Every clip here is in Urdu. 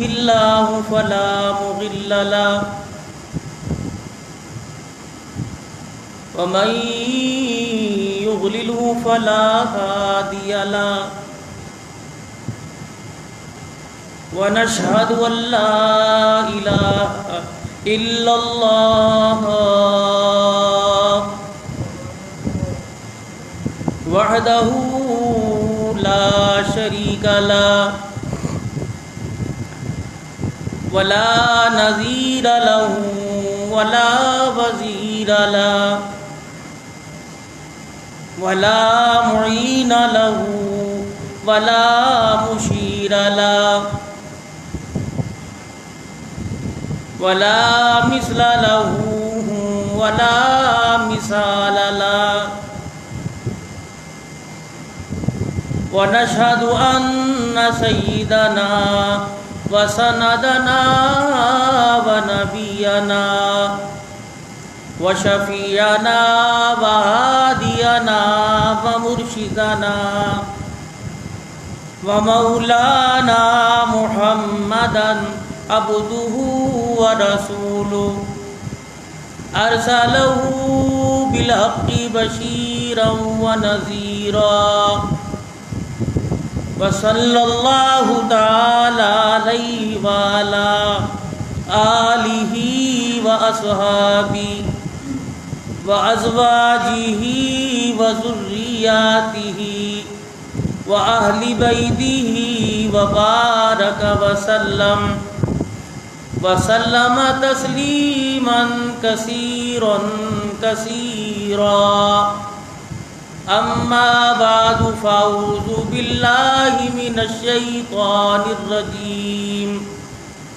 يهده الله فلا مضل له ومن يضلله فلا هادي له ونشهد أن لا إله إلا الله وحده لا شريك له ولا نظير له ولا وزير له ولا معين له ولا مشير له ولا مثل له ولا مثال له ونشهد أن سيدنا وسندنا ونبينا وشفيعنا وهادينا ومرشدنا ومولانا محمدا عبده ورسوله أرسله بالحق بشيرا ونذيرا وصلى الله تعالى عليه وعلى آله وأصحابه وأزواجه وذرياته وأهل بيته وبارك وسلم تسليما كثيرا كثيرا أما بعد فأعوذ بالله من الشيطان الرجيم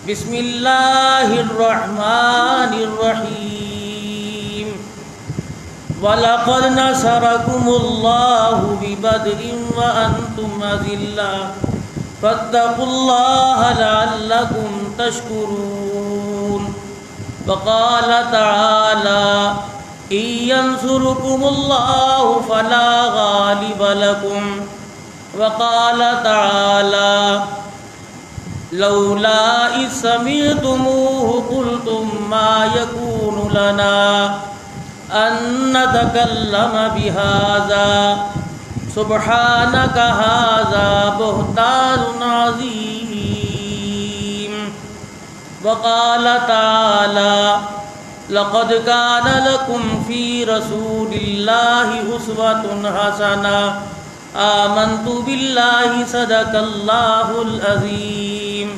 بسم الله الرحمن الرحيم وَلَقَدْ نَصَرَكُمُ اللَّهُ بِبَدْرٍ وَأَنْتُمْ أَذِلَّةٌ فَاتَّقُوا اللَّهَ لَعَلَّكُمْ تَشْكُرُونَ وقال تعالى إِن يَنْصُرْكُمُ اللَّهُ فَلَا غَالِبَ لَكُمْ وقال تعالى لولا إذ سمعتموه قلتم ما يكون لنا أن نتكلم بهذا سبحانك هذا بهتان عظيم وقال تعالى لقد كان لكم في رسول الله أسوة حسنة آمنت بالله صدق الله العظيم.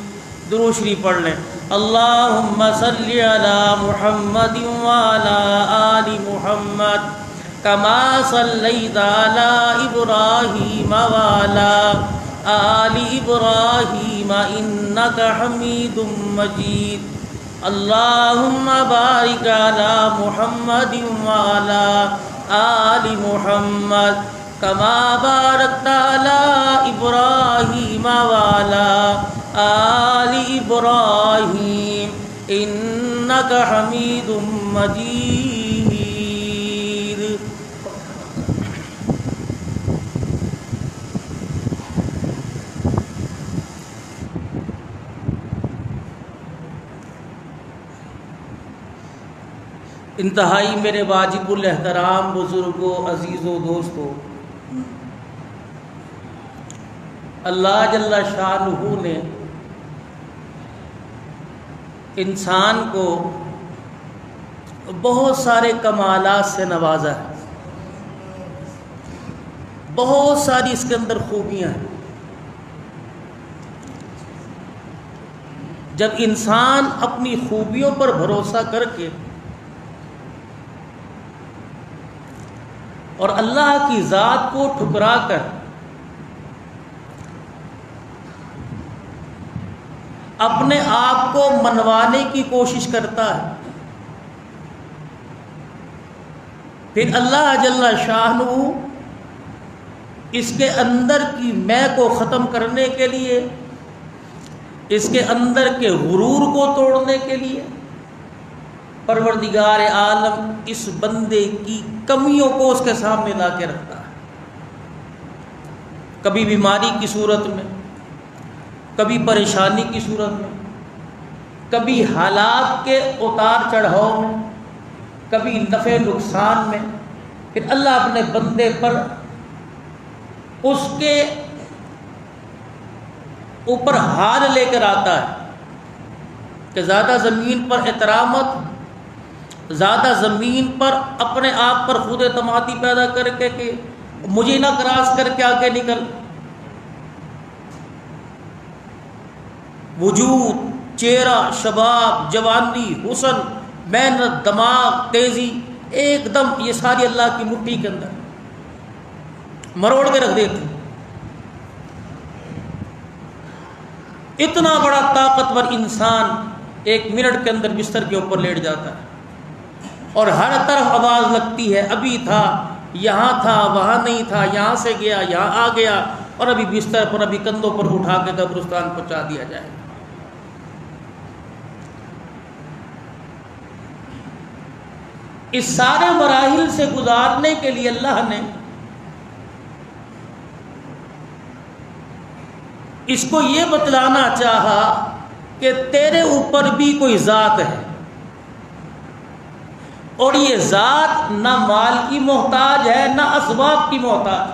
درود شریف پڑھ لیں. اللہم صلی علی محمد وعلی آل محمد کما صلیت علی ابراہیم وعلی آل ابراہیم انک حمید مجید. اللہم بارک علی محمد وعلی آل محمد کما بارکت علی ابراہیم وعلی آل ابراہیم انک حمید مجید. انتہائی میرے واجب الاحترام بزرگوں، عزیزوں، دوستوں، اللہ جل شانہ نے انسان کو بہت سارے کمالات سے نوازا ہے، بہت ساری اس کے اندر خوبیاں ہیں. جب انسان اپنی خوبیوں پر بھروسہ کر کے اور اللہ کی ذات کو ٹھکرا کر اپنے آپ کو منوانے کی کوشش کرتا ہے، پھر اللہ جل شانہ اس کے اندر کی میں کو ختم کرنے کے لیے، اس کے اندر کے غرور کو توڑنے کے لیے پروردگار عالم اس بندے کی کمیوں کو اس کے سامنے لا کے رکھتا ہے. کبھی بیماری کی صورت میں، کبھی پریشانی کی صورت میں، کبھی حالات کے اتار چڑھاؤ میں، کبھی نفع نقصان میں، پھر اللہ اپنے بندے پر اس کے اوپر حال لے کر آتا ہے کہ زیادہ زمین پر احترامت، زیادہ زمین پر اپنے آپ پر خود اعتمادی پیدا کر کے کہ مجھے نہ کراس کر کے آگے نکل، وجود، چہرہ، شباب، جوانی، حسن، محنت، دماغ، تیزی، ایک دم یہ ساری اللہ کی مٹھی کے اندر مروڑ کے رکھ دیتے. اتنا بڑا طاقتور انسان ایک منٹ کے اندر بستر کے اوپر لیٹ جاتا ہے اور ہر طرف آواز لگتی ہے، ابھی تھا، یہاں تھا، وہاں نہیں تھا، یہاں سے گیا، یہاں آ گیا، اور ابھی بستر پر، ابھی کندھوں پر اٹھا کے قبرستان پہنچا دیا جائے. اس سارے مراحل سے گزارنے کے لیے اللہ نے اس کو یہ بتلانا چاہا کہ تیرے اوپر بھی کوئی ذات ہے، اور یہ ذات نہ مال کی محتاج ہے، نہ اسباب کی محتاج،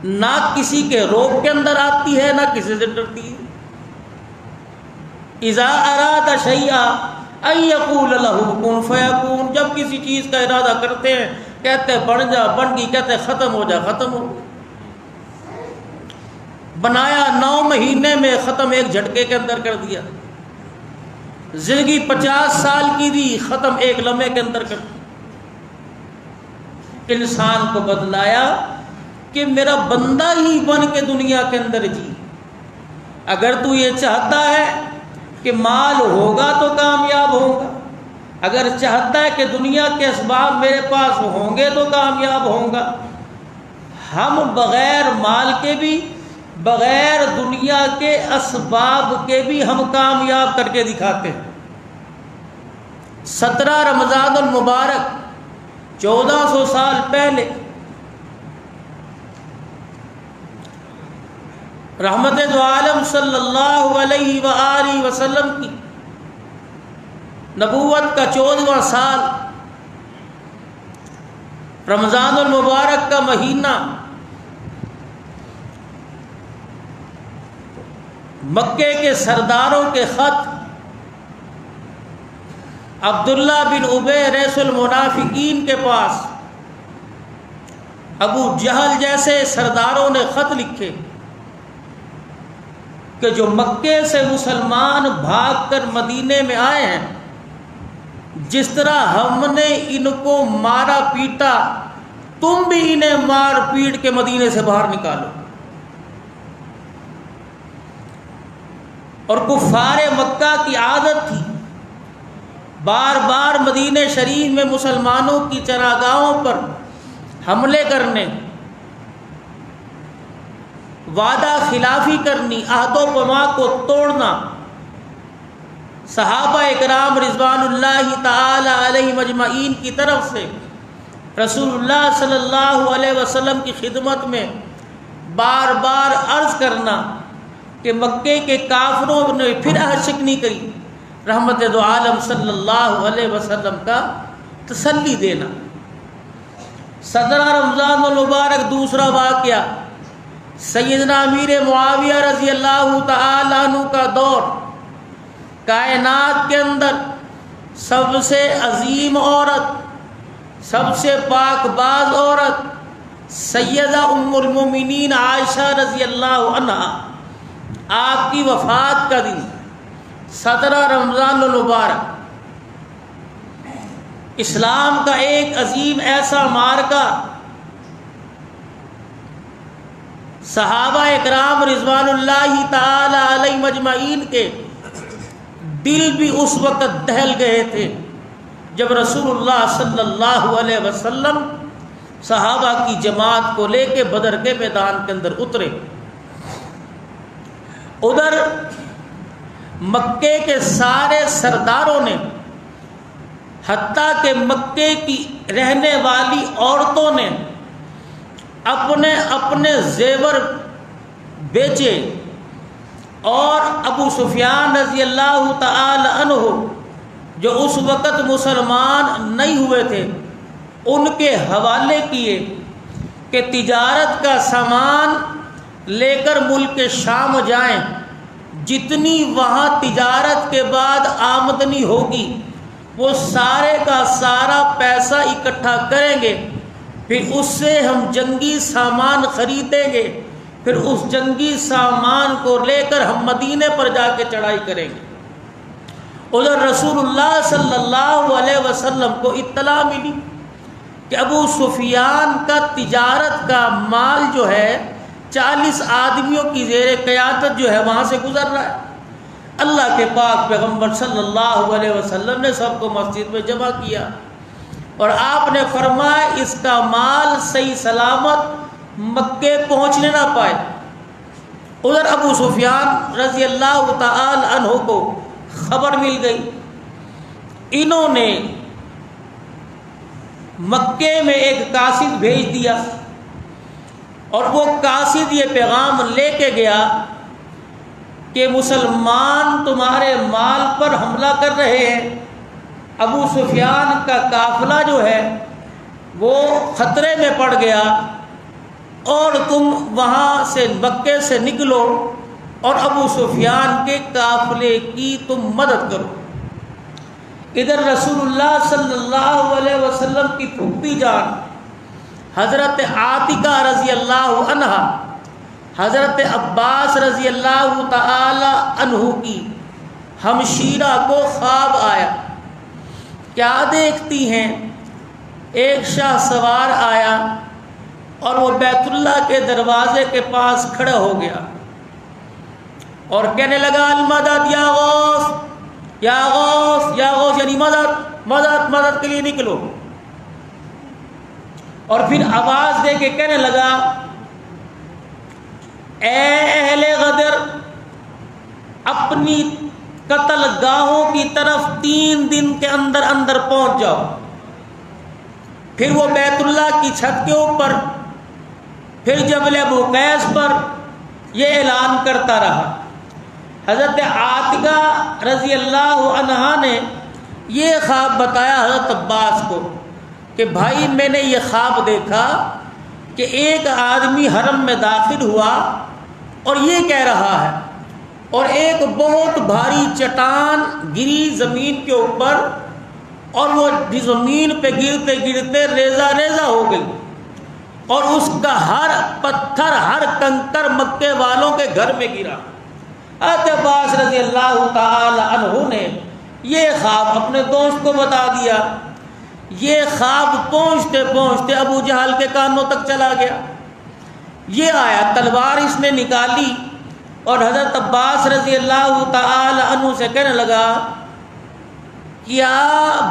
نہ کسی کے روب کے اندر آتی ہے، نہ کسی سے ڈرتی ہے. اذا اراد شیئا ان یقول له کن فیکون، جب کسی چیز کا ارادہ کرتے ہیں کہتے ہیں بن جا، بن گئی، کہتے ہیں ختم ہو جا، ختم ہو. بنایا 9 مہینے میں، ختم ایک جھٹکے کے اندر کر دیا. زندگی 50 سال کی دی، ختم ایک لمحے کے اندر کر دیا. انسان کو بدلایا کہ میرا بندہ ہی بن کے دنیا کے اندر جی. اگر تو یہ چاہتا ہے کہ مال ہوگا تو کامیاب ہوگا، اگر چاہتا ہے کہ دنیا کے اسباب میرے پاس ہوں گے تو کامیاب ہوگا، ہم بغیر مال کے بھی، بغیر دنیا کے اسباب کے بھی ہم کامیاب کر کے دکھاتے ہیں. 17 رمضان المبارک 1400 سال پہلے رحمت دو عالم صلی اللہ علیہ وآلہ وسلم کی نبوت کا 14واں سال، رمضان المبارک کا مہینہ، مکے کے سرداروں کے خط، عبداللہ بن ابی رئیس المنافقین کے پاس ابو جہل جیسے سرداروں نے خط لکھے کہ جو مکے سے مسلمان بھاگ کر مدینے میں آئے ہیں، جس طرح ہم نے ان کو مارا پیٹا، تم بھی انہیں مار پیٹ کے مدینے سے باہر نکالو. اور کفار مکہ کی عادت تھی بار بار مدینہ شریف میں مسلمانوں کی چراگاہوں پر حملے کرنے، وعدہ خلافی کرنی، عہد و پیمان کو توڑنا. صحابہ اکرام رضوان اللہ تعالی علیہ مجمعین کی طرف سے رسول اللہ صلی اللہ علیہ وسلم کی خدمت میں بار بار عرض کرنا کہ مکے کے کافروں نے پھر عہد شکنی کری، رحمت دو عالم صلی اللہ علیہ وسلم کا تسلی دینا. 17 رمضان المبارک دوسرا واقعہ، سیدنا امیر معاویہ رضی اللہ تعالی عنہ کا دور، کائنات کے اندر سب سے عظیم عورت، سب سے پاک باز عورت سیدہ ام المومنین عائشہ رضی اللہ عنہا، آپ کی وفات کا دن 17 رمضان المبارک، اسلام کا ایک عظیم ایسا معرکہ، صحابہ اکرام رضوان اللہ تعالی علیہ مجمعین کے دل بھی اس وقت دہل گئے تھے جب رسول اللہ صلی اللہ علیہ وسلم صحابہ کی جماعت کو لے کے بدر کے میدان کے اندر اترے. ادھر مکے کے سارے سرداروں نے، حتیٰ کہ مکے کی رہنے والی عورتوں نے اپنے اپنے زیور بیچے، اور ابو سفیان رضی اللہ تعالی عنہ جو اس وقت مسلمان نہیں ہوئے تھے، ان کے حوالے کیے کہ تجارت کا سامان لے کر ملک شام جائیں، جتنی وہاں تجارت کے بعد آمدنی ہوگی وہ سارے کا سارا پیسہ اکٹھا کریں گے، پھر اس سے ہم جنگی سامان خریدیں گے، پھر اس جنگی سامان کو لے کر ہم مدینے پر جا کے چڑھائی کریں گے۔ ادھر رسول اللہ صلی اللہ علیہ وسلم کو اطلاع ملی کہ ابو سفیان کا تجارت کا مال جو ہے 40 آدمیوں کی زیر قیادت جو ہے وہاں سے گزر رہا ہے۔ اللہ کے پاک پیغمبر صلی اللہ علیہ وسلم نے سب کو مسجد میں جمع کیا اور آپ نے فرمایا اس کا مال صحیح سلامت مکے پہنچنے نہ پائے۔ ادھر ابو سفیان رضی اللہ تعالی عنہ کو خبر مل گئی، انہوں نے مکے میں ایک قاصد بھیج دیا اور وہ قاصد یہ پیغام لے کے گیا کہ مسلمان تمہارے مال پر حملہ کر رہے ہیں، ابو سفیان کا قافلہ جو ہے وہ خطرے میں پڑ گیا اور تم وہاں سے مکے سے نکلو اور ابو سفیان کے قافلے کی تم مدد کرو۔ ادھر رسول اللہ صلی اللہ علیہ وسلم کی پھوپھی جان حضرت عاتکہ رضی اللہ عنہا، حضرت عباس رضی اللہ تعالی عنہ کی ہمشیرہ کو خواب آیا، کیا دیکھتی ہیں؟ ایک شاہ سوار آیا اور وہ بیت اللہ کے دروازے کے پاس کھڑا ہو گیا اور کہنے لگا المدد یا غوث یا غوث یا غوث، یعنی مدد مدد مدد کے لیے نکلو۔ اور پھر آواز دے کے کہنے لگا اے اہل غدر، اپنی قتل گاہوں کی طرف 3 دن کے اندر اندر پہنچ جاؤ۔ پھر وہ بیت اللہ کی چھت کے اوپر، پھر جبل ابو قیس پر یہ اعلان کرتا رہا۔ حضرت عاتکہ رضی اللہ عنہا نے یہ خواب بتایا حضرت عباس کو کہ بھائی میں نے یہ خواب دیکھا کہ ایک آدمی حرم میں داخل ہوا اور یہ کہہ رہا ہے، اور ایک بہت بھاری چٹان گری زمین کے اوپر اور وہ زمین پہ گرتے گرتے ریزہ ریزہ ہو گئی اور اس کا ہر پتھر ہر کنکر مکے والوں کے گھر میں گرا۔ حضرت عباس رضی اللہ تعالی عنہ نے یہ خواب اپنے دوست کو بتا دیا۔ یہ خواب پہنچتے پہنچتے ابو جہل کے کانوں تک چلا گیا۔ یہ آیا، تلوار اس نے نکالی اور حضرت عباس رضی اللہ تعالی عنہ سے کہنے لگا کیا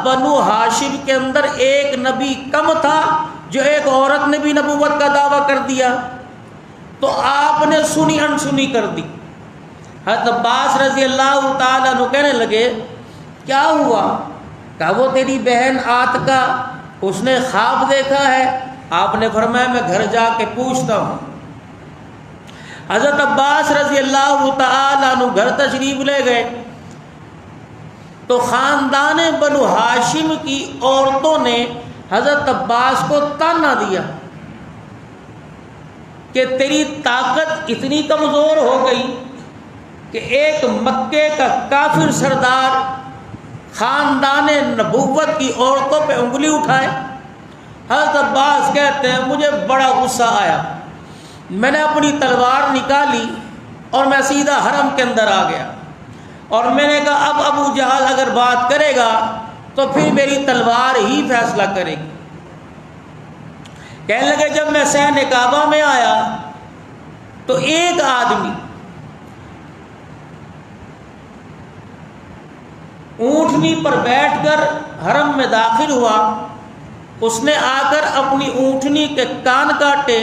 بنو ہاشم کے اندر ایک نبی کم تھا جو ایک عورت نے بھی نبوت کا دعویٰ کر دیا؟ تو آپ نے سنی انسنی کر دی۔ حضرت عباس رضی اللہ تعالیٰ عنہ کہنے لگے کیا ہوا؟ کہا وہ تیری بہن عاتکہ، اس نے خواب دیکھا ہے۔ آپ نے فرمایا میں گھر جا کے پوچھتا ہوں۔ حضرت عباس رضی اللہ تعالیٰ عنہ گھر تشریف لے گئے تو خاندان بنو ہاشم کی عورتوں نے حضرت عباس کو تانا دیا کہ تیری طاقت اتنی کمزور ہو گئی کہ ایک مکے کا کافر سردار خاندان نبوت کی عورتوں پہ انگلی اٹھائے۔ حضرت عباس کہتے ہیں مجھے بڑا غصہ آیا، میں نے اپنی تلوار نکالی اور میں سیدھا حرم کے اندر آ گیا اور میں نے کہا اب ابو جہل اگر بات کرے گا تو پھر میری تلوار ہی فیصلہ کرے گی۔ کہنے لگے جب میں صحن کعبہ میں آیا تو ایک آدمی اونٹنی پر بیٹھ کر حرم میں داخل ہوا، اس نے آ کر اپنی اونٹنی کے کان کاٹے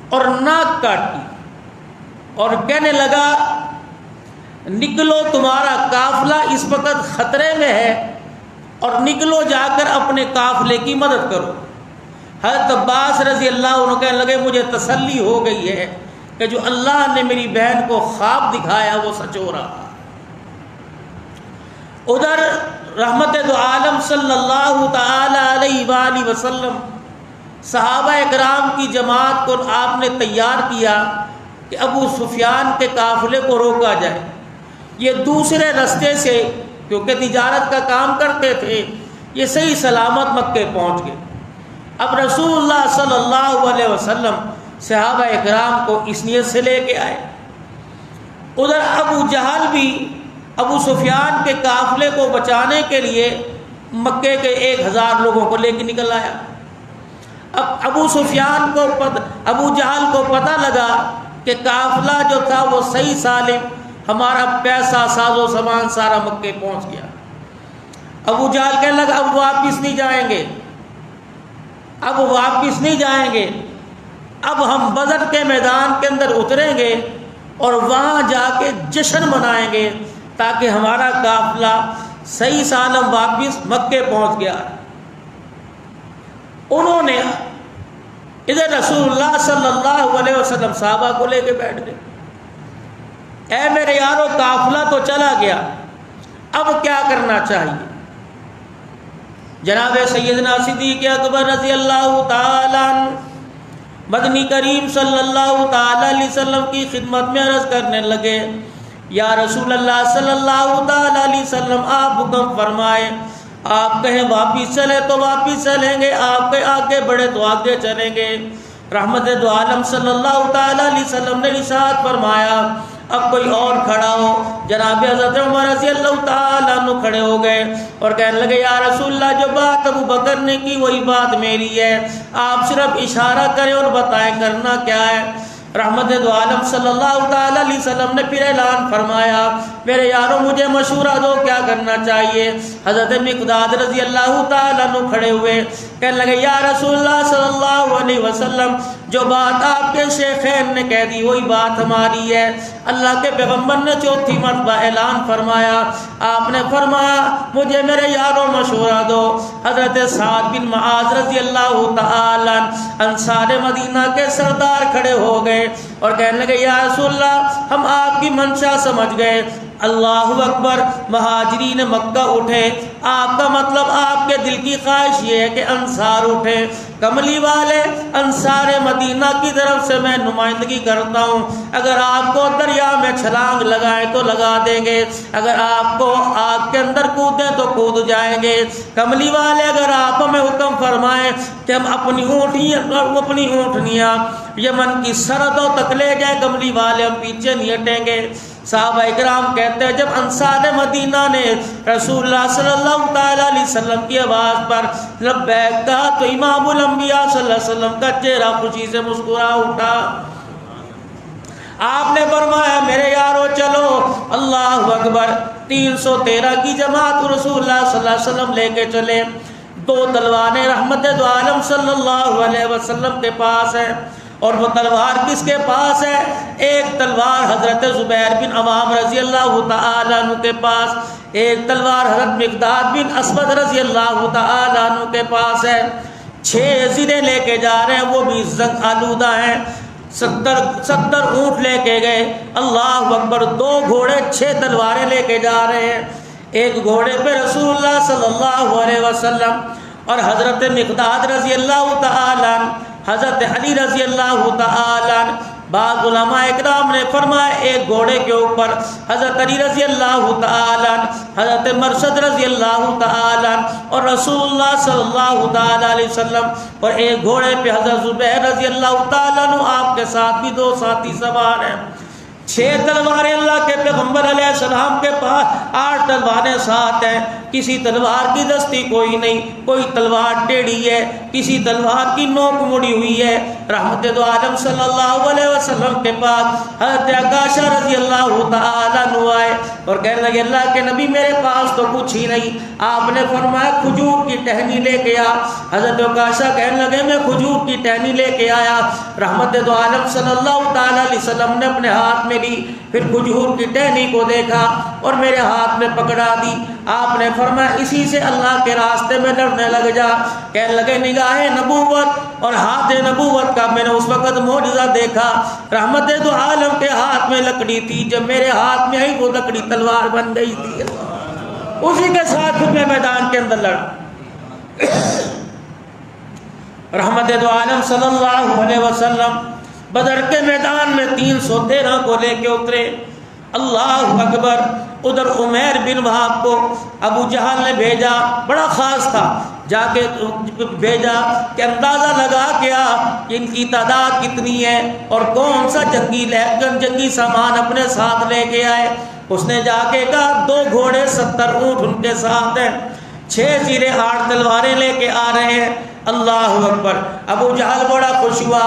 اور ناک کاٹی اور کہنے لگا نکلو تمہارا قافلہ اس وقت خطرے میں ہے اور نکلو جا کر اپنے قافلے کی مدد کرو۔ حضرت عباس رضی اللہ عنہ کہنے لگے مجھے تسلی ہو گئی ہے کہ جو اللہ نے میری بہن کو خواب دکھایا وہ سچ ہو رہا۔ ادھر رحمت دو عالم صلی اللہ تعالی علیہ وآلہ وسلم صحابہ اکرام کی جماعت کو آپ نے تیار کیا کہ ابو سفیان کے قافلے کو روکا جائے۔ یہ دوسرے راستے سے، کیونکہ تجارت کا کام کرتے تھے، یہ صحیح سلامت مکے پہنچ گئے۔ اب رسول اللہ صلی اللہ علیہ وسلم صحابہ اکرام کو اس نیت سے لے کے آئے۔ ادھر ابو جہل بھی ابو سفیان کے قافلے کو بچانے کے لیے مکے کے 1000 لوگوں کو لے کے نکل آیا۔ اب ابو جہل کو پتہ لگا کہ قافلہ جو تھا وہ صحیح سالم، ہمارا پیسہ ساز و سامان سارا مکے پہنچ گیا۔ ابو جہل کہنے لگا اب واپس نہیں جائیں گے، اب ہم بدر کے میدان کے اندر اتریں گے اور وہاں جا کے جشن منائیں گے تاکہ ہمارا قافلہ صحیح سالم واپس مکے پہنچ گیا۔ انہوں نے ادھر رسول اللہ صلی اللہ علیہ وسلم صحابہ کو لے کے بیٹھ گئے۔ اے میرے یارو، قافلہ تو چلا گیا، اب کیا کرنا چاہیے؟ جناب سیدنا صدیق اکبر رضی اللہ تعالی عنہ مدنی کریم صلی اللہ تعالی علیہ وسلم کی خدمت میں عرض کرنے لگے، یا رسول اللہ صلی اللہ تعالی علیہ وسلم، آپ حکم فرمائیں، آپ کہیں واپس چلے تو واپس چلیں گے، آپ کے آگے بڑھے تو آگے چلیں گے۔ رحمت دو عالم صلی اللہ تعالی علیہ وسلم نے ارشاد فرمایا، اب کوئی اور کھڑا ہو۔ جناب حضرت عمر رضی اللہ تعالیٰ عنہ کھڑے ہو گئے اور کہنے لگے، یا رسول اللہ، جو بات ابو بکر نے کی وہی بات میری ہے، آپ صرف اشارہ کریں اور بتائیں کرنا کیا ہے۔ رحمت دو عالم صلی اللہ تعالی علیہ وسلم نے پھر اعلان فرمایا، میرے یاروں مجھے مشورہ دو کیا کرنا چاہیے۔ حضرت مقداد رضی اللہ تعالیٰ عنہ کھڑے ہوئے، کہنے لگے، یا رسول اللہ صلی اللہ علیہ وسلم، جو بات آپ کے شیخین نے کہہ دی وہی بات ہماری ہے۔ اللہ کے پیغمبر نے چوتھی مرتبہ اعلان فرمایا، آپ نے فرمایا، مجھے میرے یاروں مشورہ دو۔ حضرت سعد بن معاذ رضی اللہ تعالیٰ انصار مدینہ کے سردار کھڑے ہو گئے اور کہنے لگے، یا رسول اللہ، ہم آپ کی منشا سمجھ گئے۔ اللہ اکبر، مہاجرین مکہ اٹھے، آپ کا مطلب آپ کے دل کی خواہش یہ ہے کہ انصار اٹھے۔ کملی والے انصار مدینہ کی طرف سے میں نمائندگی کرتا ہوں، اگر آپ کو دریا میں چھلانگ لگائیں تو لگا دیں گے، اگر آپ کو آگ کے اندر کودیں تو کود جائیں گے۔ کملی والے، اگر آپ ہمیں حکم فرمائیں کہ ہم اپنی اونٹنیاں یمن کی سرحدوں تک لے جائیں، کملی والے ہم پیچھے نہیں ہٹیں گے۔ صحابہ اکرام کہتے ہیں، جب انصار مدینہ نے رسول اللہ صلی اللہ تعالی علیہ وسلم کی آواز پر لبیک کہا تو امام الانبیاء صلی اللہ علیہ وسلم کا چہرہ خوشی سے مسکرا اٹھا۔ آپ نے فرمایا، میرے یارو چلو۔ اللہ اکبر، 313 کی جماعت رسول اللہ صلی اللہ علیہ وسلم لے کے چلے۔ 2 تلواریں رحمت دو عالم صلی اللہ علیہ وسلم کے پاس ہے، اور وہ تلوار کس کے پاس ہے؟ ایک تلوار حضرت زبیر بن عوام رضی اللہ تعالیٰ عنہ کے پاس، ایک تلوار حضرت مقداد بن اسود رضی اللہ تعالیٰ عنہ کے پاس ہے۔ 6 زرے لے کے جا رہے ہیں، وہ بھی زنگ آلودہ ہیں۔ 70 اونٹ لے کے گئے۔ اللہ اکبر، 2 گھوڑے 6 تلواریں لے کے جا رہے ہیں۔ ایک گھوڑے پہ رسول اللہ صلی اللہ علیہ وسلم اور حضرت مقداد رضی اللہ تعالیٰ عنہ، حضرت علی رضی اللہ تعالیٰ عنہ۔ بعض علماء اکرام نے فرمایا، ایک گھوڑے کے اوپر حضرت علی رضی اللہ تعالیٰ عنہ، حضرت مرشد رضی اللہ تعالیٰ عنہ اور رسول اللہ صلی اللہ تعالیٰ علیہ وسلم، اور ایک گھوڑے پہ حضرت زبیر رضی اللہ تعالیٰ عنہ، آپ کے ساتھ بھی 2 ساتھی سوار ہیں۔ 6 تلواریں اللہ کے پیغمبر علیہ السلام کے پاس، 8 تلواریں ساتھ ہیں۔ کسی تلوار کی دستی کوئی نہیں، کوئی تلوار ٹیڑھی ہے، کسی تلوار کی نوک مڑی ہوئی ہے۔ رحمت دو عالم صلی اللہ علیہ وسلم کے پاس حضرت عکاشہ رضی اللہ تعالیٰ عنہ آئے اور کہنے لگے، اللہ کے نبی میرے پاس تو کچھ ہی نہیں۔ آپ نے فرمایا، کھجور کی ٹہنی لے کے آ۔ حضرت عکاشہ کہنے لگے، میں کھجور کی ٹہنی لے کے آیا۔ رحمت دو عالم صلی اللہ تعالیٰ علیہ وسلم نے اپنے ہاتھ میں لی، پھر کھجور کی ٹہنی کو دیکھا اور میرے ہاتھ میں پکڑا دی۔ آپ نے فرمایا، اسی سے اللہ کے راستے میں لڑنے لگ جا۔ کہنے لگے، نگاہ نبوت اور ہاتھ نبوت کا میں نے اس وقت معجزہ دیکھا. رحمت دو عالم کے ہاتھ میں لکڑی تھی، جب میرے ہاتھ میں آئی وہ لکڑی تلوار بن گئی تھی. اسی کے ساتھ پھر میں میدان کے اندر لڑا. رحمت دو عالم صلی اللہ علیہ وسلم بدر کے میدان میں 313 کو لے کے اترے. اللہ اکبر. ادھر عمیر بن وہاب کو ابو جہل نے بھیجا، بڑا خاص تھا، جا کے بھیجا کہ اندازہ لگا کیا کہ ان کی تعداد کتنی ہے اور کون سا جنگی سامان اپنے ساتھ لے کے آئے. اس نے جا کے کہا 2 گھوڑے 70 اونٹ ان کے ساتھ ہیں، 6 زیرے 8 تلواریں لے کے آ رہے ہیں. اللہ اکبر. ابو جہل بڑا خوش ہوا،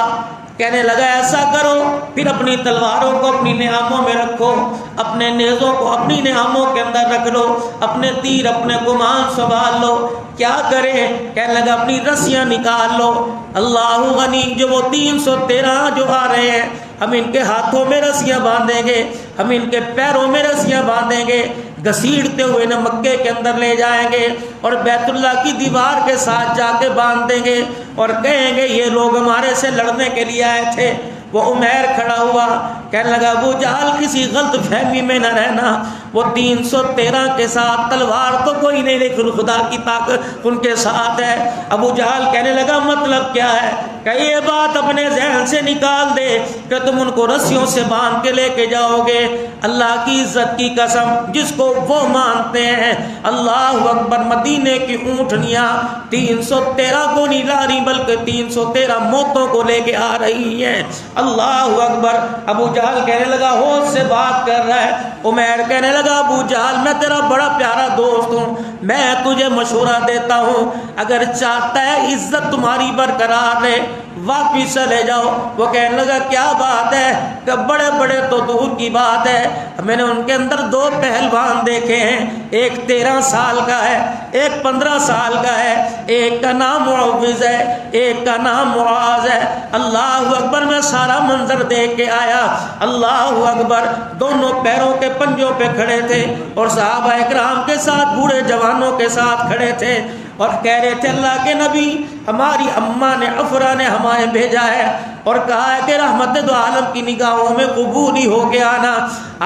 کہنے لگا ایسا کرو پھر اپنی تلواروں کو اپنی نعاموں میں رکھو، اپنے نیزوں کو اپنی نعاموں کے اندر رکھ لو، اپنے تیر اپنے کمان سنبھال لو. کیا کرے؟ کہنے لگا اپنی رسیاں نکال لو. اللہ غنی. جو وہ 313 جو آ رہے ہیں ہم ان کے ہاتھوں میں رسیاں باندھیں گے، ہم ان کے پیروں میں رسیاں باندھیں گے، گھسیٹتے ہوئے نہ مکے کے اندر لے جائیں گے اور بیت اللہ کی دیوار کے ساتھ جا کے باندھ دیں گے اور کہیں گے یہ لوگ ہمارے سے لڑنے کے لیے آئے تھے. وہ عمیر کھڑا ہوا، کہنے لگا ابو جہل کسی غلط فہمی میں نہ رہنا، وہ 313 کے ساتھ تلوار تو کوئی نہیں لیکن خدا کی طاقت ان کے ساتھ ہے. ابو جہل کہنے لگا مطلب کیا ہے؟ کہ یہ بات اپنے ذہن سے نکال دے کہ تم ان کو رسیوں سے باندھ کے لے کے جاؤ گے. اللہ کی عزت کی قسم جس کو وہ مانتے ہیں، اللہ اکبر. مدینے کی اونٹنیاں 313 کو نہیں لا رہی بلکہ 313 موتوں کو لے کے آ رہی ہیں. اللہ اکبر. ابو جہل کہنے لگا ہوش سے بات کر رہا ہے. عمیر کہنے لگا ابو جہل میں تیرا بڑا پیارا دوست ہوں، میں تجھے مشورہ دیتا ہوں، اگر چاہتا ہے عزت تمہاری برقرار رہے واپس چلے جاؤ. وہ کہنے لگا کیا بات ہے؟ کہ بڑے بڑے تو دور کی بات ہے، میں نے ان کے اندر 2 پہلوان دیکھے ہیں، ایک 13 سال کا ہے، ایک 15 سال کا ہے، ایک کا نام معوذ ہے، ایک کا نام معاذ ہے. اللہ اکبر. میں سارا منظر دیکھ کے آیا. اللہ اکبر. دونوں پیروں کے پنجوں پہ کھڑے تھے اور صحابہ اکرام کے ساتھ بوڑھے جوانوں کے ساتھ کھڑے تھے اور کہہ رہے تھے اللہ کے نبی ہماری اماں نے افرا نے ہمیں بھیجا ہے اور کہا ہے کہ رحمت دو عالم کی نگاہوں میں قبول ہی ہو کے آنا.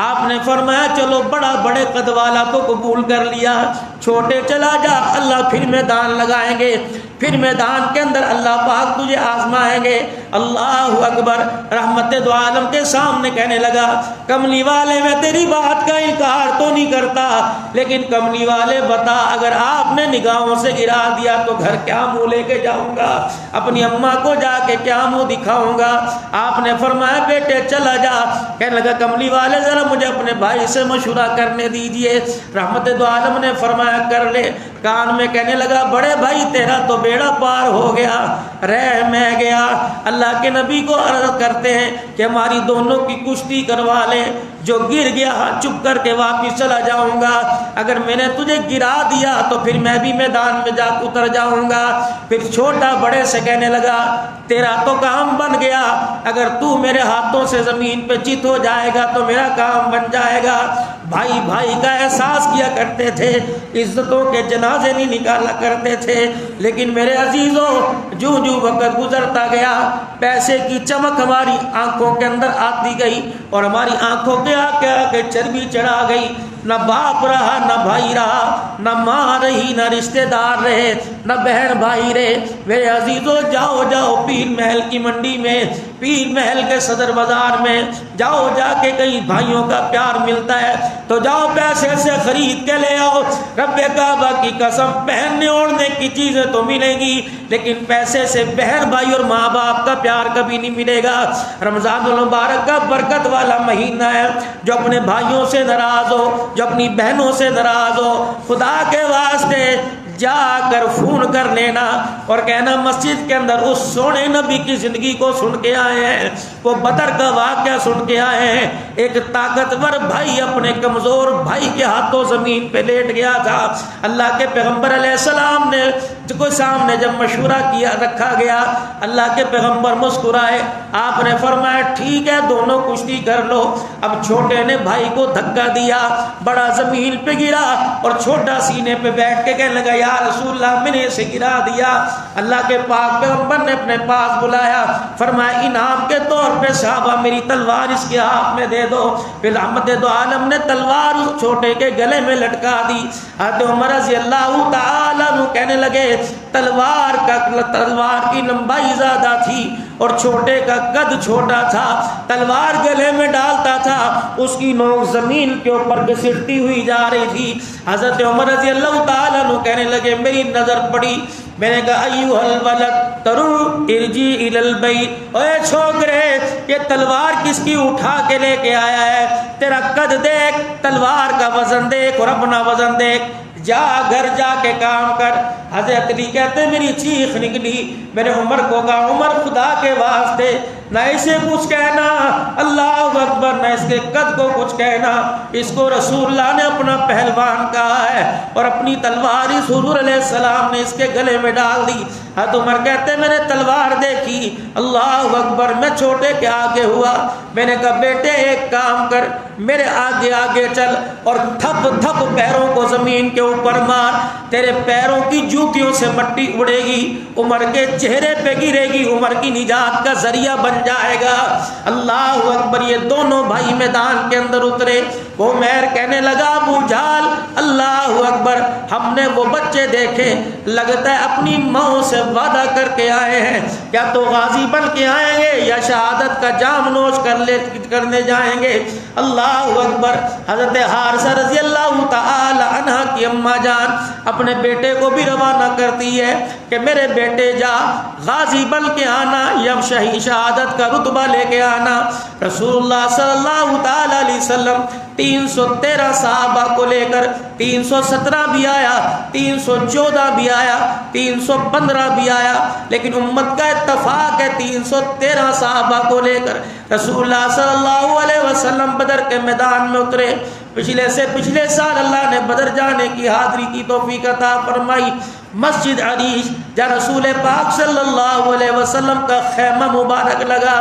آپ نے فرمایا چلو بڑے قد والا کو قبول کر لیا، چھوٹے چلا جا، اللہ پھر میدان لگائیں گے، پھر میدان کے اندر اللہ پاک تجھے آزمائیں گے. اللہ اکبر. رحمت دو عالم کے سامنے کہنے لگا کملی والے میں تیری بات کا انکار تو نہیں کرتا، لیکن کملی والے بتا اگر آپ نے نگاہوں سے گرا دیا تو گھر کیا منہ لے کے جاؤں گا، اپنی اماں کو جا کے کیا منہ دکھاؤں گا. آپ نے فرمایا بیٹے چلا جا. کہنے لگا کملی والے ذرا مجھے اپنے بھائی سے مشورہ کرنے دیجئے. رحمت دو عالم نے فرمایا کر لے. کان میں کہنے لگا بڑے بھائی تیرا تو بیڑا پار ہو گیا، رہ میں گیا. اللہ کے نبی کو عرض کرتے ہیں کہ ہماری دونوں کی کشتی کروا لیں، جو گر گیا چپ کر کے واپس چلا جاؤں گا، اگر میں نے تجھے گرا دیا تو پھر میں بھی میدان میں جا اتر جاؤں گا. پھر چھوٹا بڑے سے کہنے لگا تیرا تو کام بن گیا، اگر تو میرے ہاتھوں سے زمین پہ چت ہو جائے گا تو میرا کام بن جائے گا. بھائی بھائی کا احساس کیا کرتے تھے، عزتوں کے جنازے نہیں نکالا کرتے تھے. لیکن میرے عزیزوں جو وقت گزرتا گیا پیسے کی چمک ہماری آنکھوں کے اندر آتی گئی اور ہماری آنکھوں کے آگے چربی چڑھا گئی. نہ باپ رہا، نہ بھائی رہا، نہ ماں رہی، نہ رشتہ دار رہے، نہ بہن بھائی رہے. میرے عزیزوں جاؤ پیر محل کی منڈی میں، پیر محل کے صدر بازار میں جاؤ، جا کے کئی بھائیوں کا پیار ملتا ہے تو جاؤ پیسے سے خرید کے لے آؤ. رب کعبہ کی قسم پہننے اوڑھنے کی چیزیں تو ملیں گی لیکن پیسے سے بہن بھائی اور ماں باپ کا پیار کبھی نہیں ملے گا. رمضان المبارک کا برکت والا مہینہ ہے، جو اپنے بھائیوں سے ناراض ہو، جو اپنی بہنوں سے ناراض ہو، خدا کے واسطے جا کر فون کر لینا اور کہنا مسجد کے اندر اس سونے نبی کی زندگی کو سن کے آئے ہیں، وہ بدر کا واقعہ سن کے آئے ہیں. ایک طاقتور بھائی اپنے کمزور بھائی کے ہاتھوں زمین پہ لیٹ گیا تھا. اللہ کے پیغمبر علیہ السلام نے کو سامنے جب مشورہ کیا رکھا گیا، اللہ کے پیغمبر مسکرائے. آپ نے فرمایا ٹھیک ہے دونوں کشتی کر لو. اب چھوٹے نے بھائی کو دھکا دیا، بڑا زمین پہ گرا اور چھوٹا سینے پہ بیٹھ کے کہنے لگا یا یا رسول اللہ میں نے اسے گرا دیا۔ اللہ کے پاک پیغمبر نے اپنے پاس بلایا، فرمایا انعام کے طور پہ صحابہ میری تلوار اس کے ہاتھ میں دے دو۔ پھر رحمت دو عالم نے تلوار اس چھوٹے کے گلے میں لٹکا دی۔ حضرت عمر رضی اللہ تعالیٰ عنہ کہنے لگے تلوار کی لمبائی زیادہ تھی اور چھوٹے کا قد چھوٹا تھا، تلوار گلے میں ڈالتا تھا، اس کی نوک زمین کے اوپر گھسٹتی ہوئی جا رہی تھی۔ حضرت عمر رضی اللہ تعالیٰ عنہ کہنے لگے میری نظر پڑی، میں نے کہا ایھا الولد ارجی الی البیت، اے چھوکرے یہ تلوار کس کی اٹھا کے لے کے آیا ہے؟ تیرا قد دیکھ، تلوار کا وزن دیکھ اور اپنا وزن دیکھ، جا گھر جا کے کام کر۔ حضرت علی کہتے میری چیخ نکلی، میں نے عمر کو کہا عمر خدا کے واسطے نہ اسے کچھ کہنا، اللہ اکبر، نہ اس کے قد کو کچھ کہنا، اس کو رسول اللہ نے اپنا پہلوان کہا ہے اور اپنی تلوار اس حضور علیہ السلام نے اس کے گلے میں ڈال دی۔ حضرت عمر کہتے میں نے تلوار دیکھی، اللہ اکبر، میں چھوٹے کے آگے ہوا، میں نے کہا بیٹے ایک کام کر، میرے آگے آگے چل اور تھپ تھپ پیروں کو زمین کے اوپر مار، تیرے پیروں کی جوتیوں سے مٹی اڑے گی، عمر کے چہرے پہ گرے گی، عمر کی نجات کا ذریعہ بن جائے گا۔ اللہ اکبر، یہ دونوں بھائی میدان کے اندر اترے۔ وہ عمیر کہنے لگا ابو جہل اللہ اکبر، ہم نے وہ بچے دیکھے، لگتا ہے اپنی ماں سے وعدہ کر کے آئے ہیں، یا تو غازی بن کے آئیں گے یا شہادت کا جام نوش کرنے جائیں گے۔ اللہ اکبر۔ حضرت حارثہ رضی اللہ تعالی عنہ کی اماں جان اپنے بیٹے کو بھی روانہ کرتی ہے کہ میرے بیٹے جا غازی بن کے آنا یا شہادت کا رتبہ لے کے آنا۔ رسول اللہ صلی اللہ تعالی علیہ وسلم 313 صحابہ کو لے کر 317 بھی آیا، 314 بھی آیا، 315 بھی آیا، لیکن امت کا اتفاق ہے 313 صحابہ کو لے کر رسول اللہ صلی اللہ علیہ وسلم بدر کے میدان میں اترے۔ پچھلے سال اللہ نے بدر جانے کی حاضری کی توفیق عطا فرمائی۔ مسجد عریش جہاں رسول پاک صلی اللہ علیہ وسلم کا خیمہ مبارک لگا،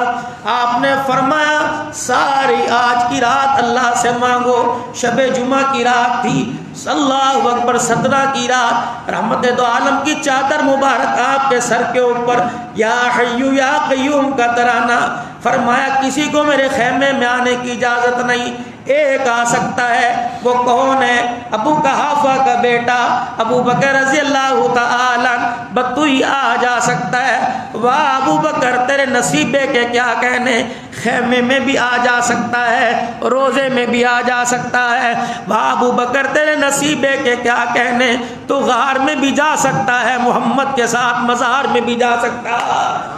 آپ نے فرمایا ساری آج کی رات اللہ سے مانگو، شب جمعہ کی رات تھی، اللہ اکبر، 17 کی رات، رحمت دو عالم کی چادر مبارک آپ کے سر کے اوپر، یا حی یا قیوم کا ترانہ۔ فرمایا کسی کو میرے خیمے میں آنے کی اجازت نہیں، ایک آ سکتا ہے، وہ کون ہے؟ ابو قحافہ کا بیٹا ابو بکر رضی اللہ تعالی بتوئی آ جا سکتا ہے۔ واہ ابو بکر تیرے نصیبے کے کیا کہنے، خیمے میں بھی آ جا سکتا ہے، روزے میں بھی آ جا سکتا ہے۔ واہ ابو بکر تیرے نصیبے کے کیا کہنے، تو غار میں بھی جا سکتا ہے، محمد کے ساتھ مزار میں بھی جا سکتا ہے۔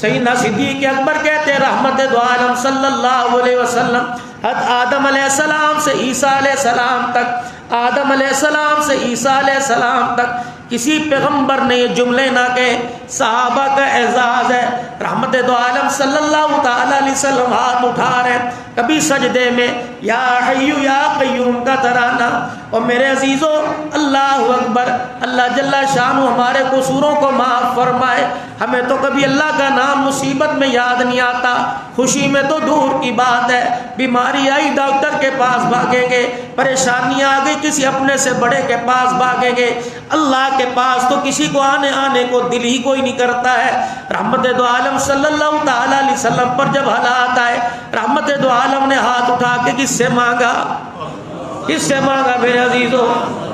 سیدنا صدیق اکبر کہتے ہیں رحمت دو عالم صلی اللہ علیہ وسلم حضرت آدم علیہ السلام سے عیسیٰ علیہ السلام تک، آدم علیہ السلام سے عیسیٰ علیہ السلام تک کسی پیغمبر نے یہ جملے نہ کہے، صحابہ کا اعزاز ہے۔ رحمت دو عالم صلی اللہ تعالی علیہ وسلم ہاتھ اٹھا رہے ہیں، کبھی سجدے میں یا حی یا قیوم کا ترانہ۔ اور میرے عزیزوں اللہ اکبر، اللہ جل شانہ ہمارے قصوروں کو معاف فرمائے۔ ہمیں تو کبھی اللہ کا نام مصیبت میں یاد نہیں آتا، خوشی میں تو دور کی بات ہے، بیماری آئی ڈاکٹر کے پاس بھاگیں گے، پریشانی آ گئی کسی اپنے سے بڑے کے پاس بھاگیں گے، اللہ کے پاس تو کسی کو آنے کو دل ہی کوئی نہیں کرتا ہے۔ رحمت دو عالم صلی اللہ تعالی علیہ وسلم پر جب حالات آئے، رحمت دو عالم نے ہاتھ اٹھا کے کس سے مانگا؟ کس سے مانگا میرے عزیزو؟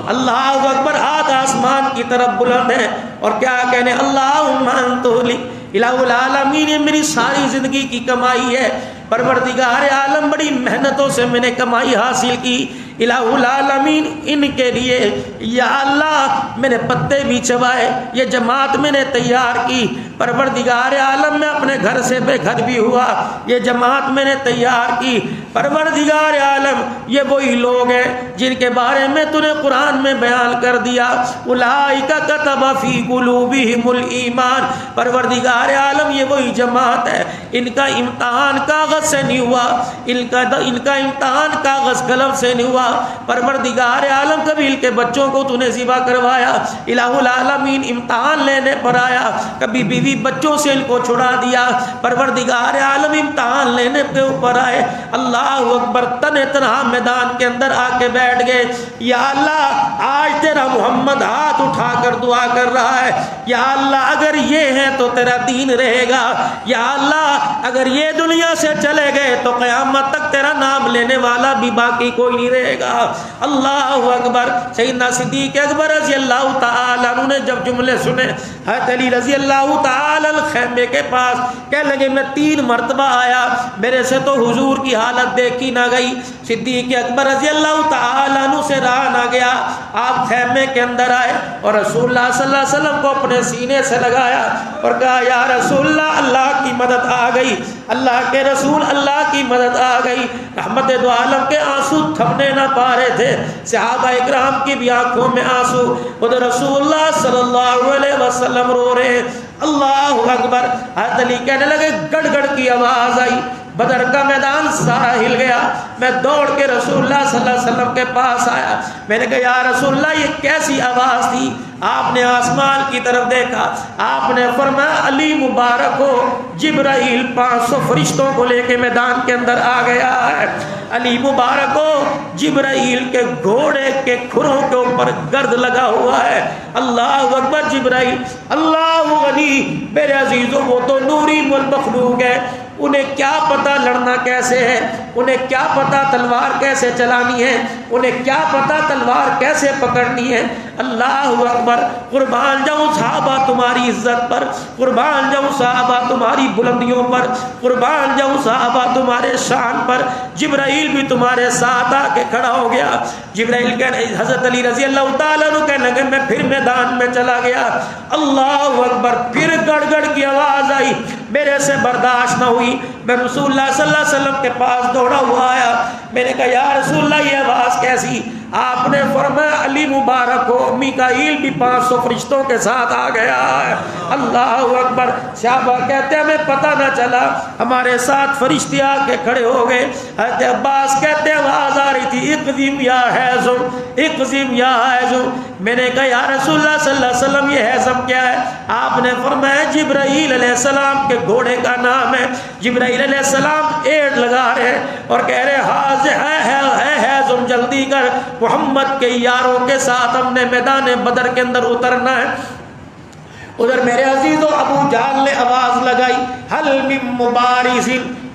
اللہ اکبر، ہاتھ آسمان کی طرف بلند ہے اور کیا کہنے، اللہم انت لی الہ العالمین، یہ میری ساری زندگی کی کمائی ہے، پروردگار عالم بڑی محنتوں سے میں نے کمائی حاصل کی، الہ العالمین ان کے لیے یا اللہ میں نے پتے بھی چبائے، یہ جماعت میں نے تیار کی، پروردگار عالم میں اپنے گھر سے بے گھر بھی ہوا، یہ جماعت میں نے تیار کی، پروردگار عالم یہ وہی لوگ ہیں جن کے بارے میں تو نے قرآن میں بیان کر دیا، اولئک کتب فی قلوبہم الایمان، پروردگار عالم یہ وہی جماعت ہے، ان کا امتحان کاغذ سے نہیں ہوا، ان کا امتحان کاغذ قلم سے نہیں ہوا، پروردگار عالم کبھی ان کے بچوں کو تو نے ذبح کروایا، الہ العالمین امتحان لینے پر آیا، کبھی بیوی بچوں سے ان کو چھڑا دیا، پروردگار عالم امتحان لینے کے اوپر آئے، اللہ اکبر، تنہ تنہا میدان کے اندر آ کے بیٹھ گئے. یا اللہ آج تیرا محمد ہاتھ اٹھا کر دعا کر رہا ہے, یا اللہ اگر یہ ہے تو تیرا دین رہے گا, یا اللہ اگر یہ دنیا سے چلے گئے تو قیامت تک تیرا نام لینے والا بھی باقی کوئی نہیں رہے گا. اللہ اکبر. سیدنا صدیق اکبر رضی اللہ تعالیٰ عنہ نے جب جملے سنے, حضرت علی رضی اللہ تعالیٰ عنہ خیمے کے پاس کہنے لگے میں 3 مرتبہ آیا, میرے سے تو حضور کی حالت دیکھی نہ گئی. صدیق اکبر رضی اللہ تعالیٰ عنہ سے رہا نہ گیا. آپ خیمے کے اندر آئے اور رسول اللہ صلی اللہ علیہ وسلم کو اپنے سینے سے لگایا اور کہا یا رسول اللہ, اللہ کی مدد آ گئی, اللہ کے رسول اللہ کی مدد آ گئی. رحمت دو عالم کے آنسو تھمنے نہ پا رہے تھے, صحابہ اکرام کی بھی آنکھوں میں آنسو. ادھر رسول اللہ صلی اللہ علیہ وسلم رو رہے ہیں. اللہ اکبر. حضرت علی کہنے لگے گڑ گڑ کی آواز آئی, بدر کا میدان سارا ہل گیا. میں دوڑ کے رسول اللہ صلی اللہ علیہ وسلم کے پاس آیا. میں نے کہا یا رسول اللہ یہ کیسی آواز تھی؟ آپ نے آسمان کی طرف دیکھا, آپ نے فرمایا علی مبارک ہو, جبرائیل 500 فرشتوں کو لے کے میدان کے اندر آ گیا ہے. علی مبارک ہو, جبرائیل کے گھوڑے کے کھروں کے اوپر گرد لگا ہوا ہے. اللہ اکبر. جبرائیل اللہ علی میرے عزیزوں وہ تو نوری مخلوق ہے, انہیں کیا پتہ لڑنا کیسے ہے, انہیں کیا پتہ تلوار کیسے چلانی ہے, انہیں کیا پتہ تلوار کیسے پکڑنی ہے. اللہ اکبر. قربان جاؤں صحابہ تمہاری عزت پر, قربان جاؤں صحابہ تمہاری بلندیوں پر, قربان جاؤں صحابہ تمہارے شان پر. جبرائیل بھی تمہارے ساتھ آ کے کھڑا ہو گیا. جبرائیل کہنے, حضرت علی رضی اللہ تعالیٰ عنہ کہنے لگے میں پھر میدان میں چلا گیا. اللہ اکبر. پھر گڑ گڑ کی آواز آئی, میرے سے برداشت نہ ہوئی. میں رسول اللہ صلی اللہ علیہ وسلم کے پاس دوڑا ہوا آیا. میں نے کہا یا رسول اللہ یہ آواز کیسی؟ آپ نے فرمایا علی مبارک ہو, میکائیل بھی 500 فرشتوں کے ساتھ آ گیا ہے. اللہ اکبر. صحابہ کہتے ہیں ہمیں پتہ نہ چلا, ہمارے ساتھ فرشتے آ کے کھڑے ہو گئے. حضرت عباس کہتے ہیں آواز آ رہی تھی اقزم یا حیزم, اقزم یا حیزم. میں نے کہا یا رسول اللہ صلی اللہ علیہ وسلم یہ حیزم کیا ہے؟ آپ نے فرمایا جبرائیل علیہ السلام کے گھوڑے کا نام ہے. جبرائیل علیہ السلام ایڑ لگا رہے اور کہہ رہے حاضر ہے حیزم, جلدی کر, محمد کے یاروں کے ساتھ ہم نے میدان بدر کے اندر اترنا ہے. ادھر میرے عزیزوں ابو جہل نے آواز لگائی حل من مبارز,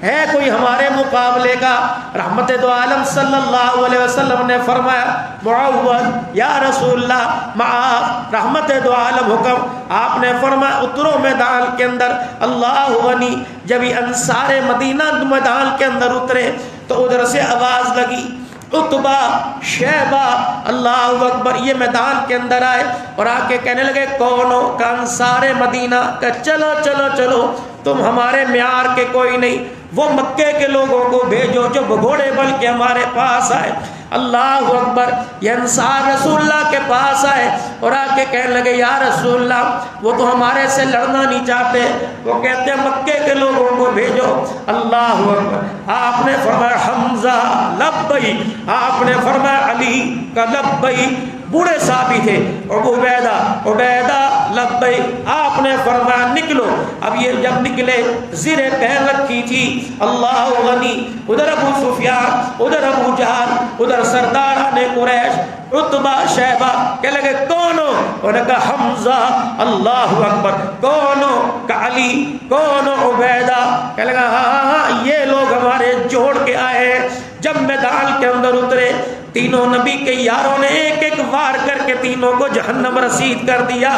ہے کوئی ہمارے مقابلے کا؟ رحمت دو عالم صلی اللہ علیہ وسلم نے فرمایا معوذ یا رسول اللہ معاذ. رحمت دو عالم حکم. آپ نے فرمایا اترو میدان کے اندر. اللہ غنی. جب انصار مدینہ میدان کے اندر اترے تو ادھر سے آواز لگی عتبہ شیبہ اللہ اکبر. یہ میدان کے اندر آئے اور آ کے کہنے لگے کون ہو؟ کہ انصار مدینہ. کہ چلو چلو چلو, تم ہمارے معیار کے کوئی نہیں, وہ مکے کے لوگوں کو بھیجو جو گھوڑے بل کے ہمارے پاس آئے. اللہ اکبر. یہ انصار رسول اللہ کے پاس آئے اور آ کے کہنے لگے یا رسول اللہ وہ تو ہمارے سے لڑنا نہیں چاہتے, وہ کہتے ہیں مکے کے لوگوں کو بھیجو. اللہ اکبر. آپ نے فرمایا حمزہ لبئی, آپ نے فرمایا علی کا لبئی. بوڑھے صحابی تھے. عبیدہ لبئی. آپ نے فرمایا نکلو. اب یہ جب نکلے زیر پہن رکھی تھی. اللہ غنی. ادھر ابو سفیان, ادھر ابو جہل, ادھر سرداران قریش عتبہ شیبہ. کہ لگے کون ہو؟ انہوں نے کہا حمزہ. اللہ اکبر. کون ہو؟ کہ علی. کون ہو؟ عبیدہ. کہ لگا ہاں یہ لوگ ہمارے جوڑ کے آئے ہیں. جب میدان کے اندر اترے تینوں نبی کے یاروں نے ایک ایک وار کر کے تینوں کو جہنم رسید کر دیا.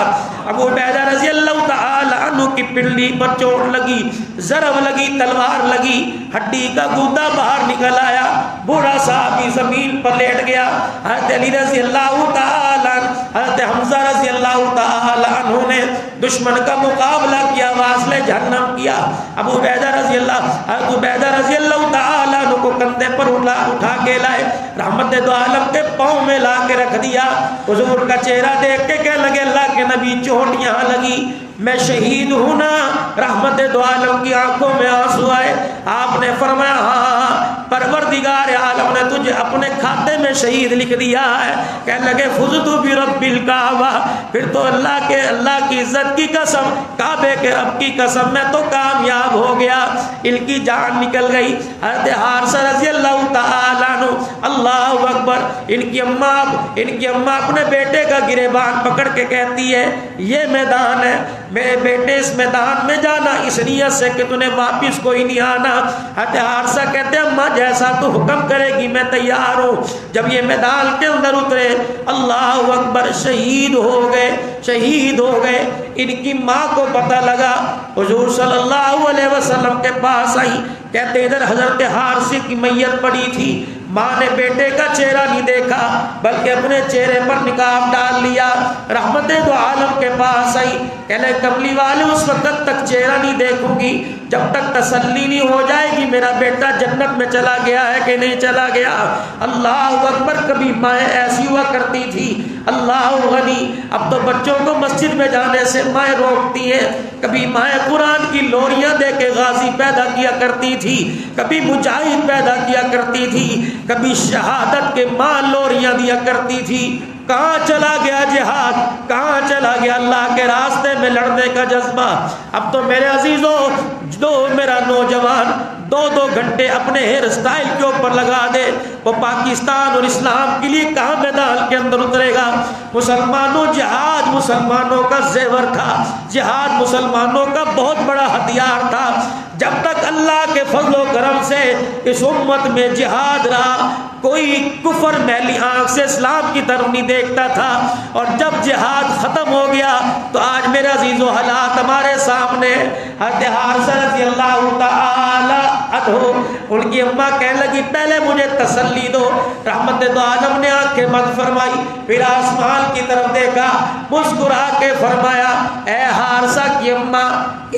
ابو عبیدہ رضی اللہ تعالی عنہ کی پنڈلی پر چوٹ لگی, ضرب لگی, تلوار لگی, ہڈی کا گودا باہر نکل آیا. بوڑھا صحابی زمین پر لیٹ گیا. حضرت علی رضی اللہ تعالی عنہ, حضرت حمزہ رضی اللہ تعالی عنہ نے دشمن کا مقابلہ کیا, واصل جہنم کیا. ابو عبیدہ رضی اللہ تعالی عنہ کو کندھے پر اٹھا کے لائے, رحمت دو عالم کے پاؤں میں لا کے رکھ دیا. حضور کا چہرہ دیکھ کے کہنے لگے اللہ کے نبی چوٹ یہاں لگی, میں شہید ہوں نا, رحمت دو عالم کی آنکھوں میں آنسو آئے. آپ نے فرمایا ہاں پروردگار عالم نے تجھے اپنے کھاتے میں شہید لکھ دیا ہے. کہنے لگے فزت برب الکعبہ، پھر تو اللہ کی عزت کی قسم، کعبے کے رب کی قسم، میں تو کامیاب ہو گیا. ان کی جان نکل گئی. حضرت حارثہ رضی اللہ تعالیٰ عنہ، اللہ اکبر، ان کی اماں اپنے بیٹے کا گریبان پکڑ کے کہتی ہے یہ میدان ہے، میرے بیٹے اس میدان میں جانا اس نیت سے کہ تُنے واپس کوئی نہیں آنا. حضرت حارثہ کہتے ہیں اماں جیسا تو حکم کرے گی میں تیار ہوں. جب یہ میدان کے اندر اترے، اللہ اکبر، شہید ہو گئے. ان کی ماں کو پتہ لگا، حضور صلی اللہ علیہ وسلم کے پاس آئی. کہتے ادھر حضرت حارثہ کی میت پڑی تھی. ماں نے بیٹے کا چہرہ نہیں دیکھا بلکہ اپنے چہرے پر نقاب ڈال لیا. رحمت دو عالم کے پاس آئی. کہنے کملی والے اس وقت تک چہرہ نہیں دیکھوں گی جب تک تسلی نہیں ہو جائے گی میرا بیٹا جنت میں چلا گیا ہے کہ نہیں چلا گیا. اللہ اکبر. کبھی مائیں ایسی ہوا کرتی تھی، اللہ غنی، اب تو بچوں کو مسجد میں جانے سے مائیں روکتی ہیں. کبھی مائیں قرآن کی لوریاں دے کے غازی پیدا کیا کرتی تھی، کبھی مجاہد پیدا کیا کرتی تھی، کبھی شہادت کے ماں لوریاں دیا کرتی تھی. کہاں چلا گیا جہاد، کہاں چلا گیا اللہ کے راستے میں لڑنے کا جذبہ. اب تو میرے عزیزوں، جو میرا نوجوان 2 گھنٹے اپنے ہیئر اسٹائل کے اوپر لگا دے، وہ پاکستان اور اسلام کے لیے کہاں میدان کے اندر اترے گا. مسلمانوں، جہاد مسلمانوں کا زیور تھا، جہاد مسلمانوں کا بہت بڑا ہتھیار تھا. جب تک اللہ کے فضل و کرم سے اس امت میں جہاد رہا، کوئی کفر میلی آنکھ سے اسلام کی طرف نہیں دیکھتا تھا. اور جب جہاد ختم ہو گیا تو آج میرے عزیزو حالات ہمارے سامنے. حضرت حارثہ رضی اللہ تعالی عنہ، ان کی اماں کہنے لگی پہلے مجھے تسلی دو. رحمت دو عالم نے آنکھیں بند فرمائی، پھر آسمان کی طرف دیکھا، مسکرا کے فرمایا اے حارثہ کی اماں،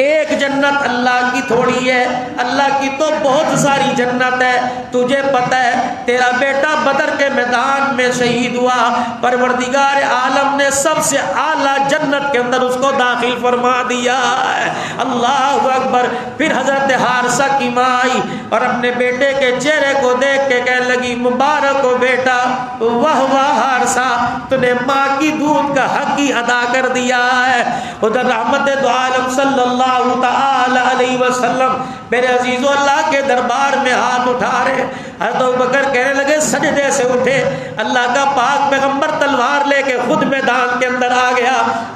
ایک جنت اللہ کی تھوڑی ہے، اللہ کی تو بہت ساری جنت ہے. تجھے پتہ ہے تیرا بیٹا بدر کے میدان میں شہید ہوا، پروردگار عالم نے سب سے اعلیٰ جنت کے اندر اس کو داخل فرما دیا ہے. اللہ اکبر. پھر حضرت حارثہ کی ماں آئی اور اپنے بیٹے کے چہرے کو دیکھ کے کہنے لگی مبارک ہو بیٹا، واہ واہ حارثہ، تو نے ماں کی دودھ کا حق ہی ادا کر دیا ہے. ادھر رحمت دو عالم صلی اللہ تعالی علیہ وسلم میرے عزیزو اللہ کے دربار میں ہاتھ اٹھا رہے. حضرت ابوبکر کہنے لگے سجدے سے اٹھے، اللہ کا پاک پیغمبر تلوار لے کے خود میدان کے اندر آ گیا.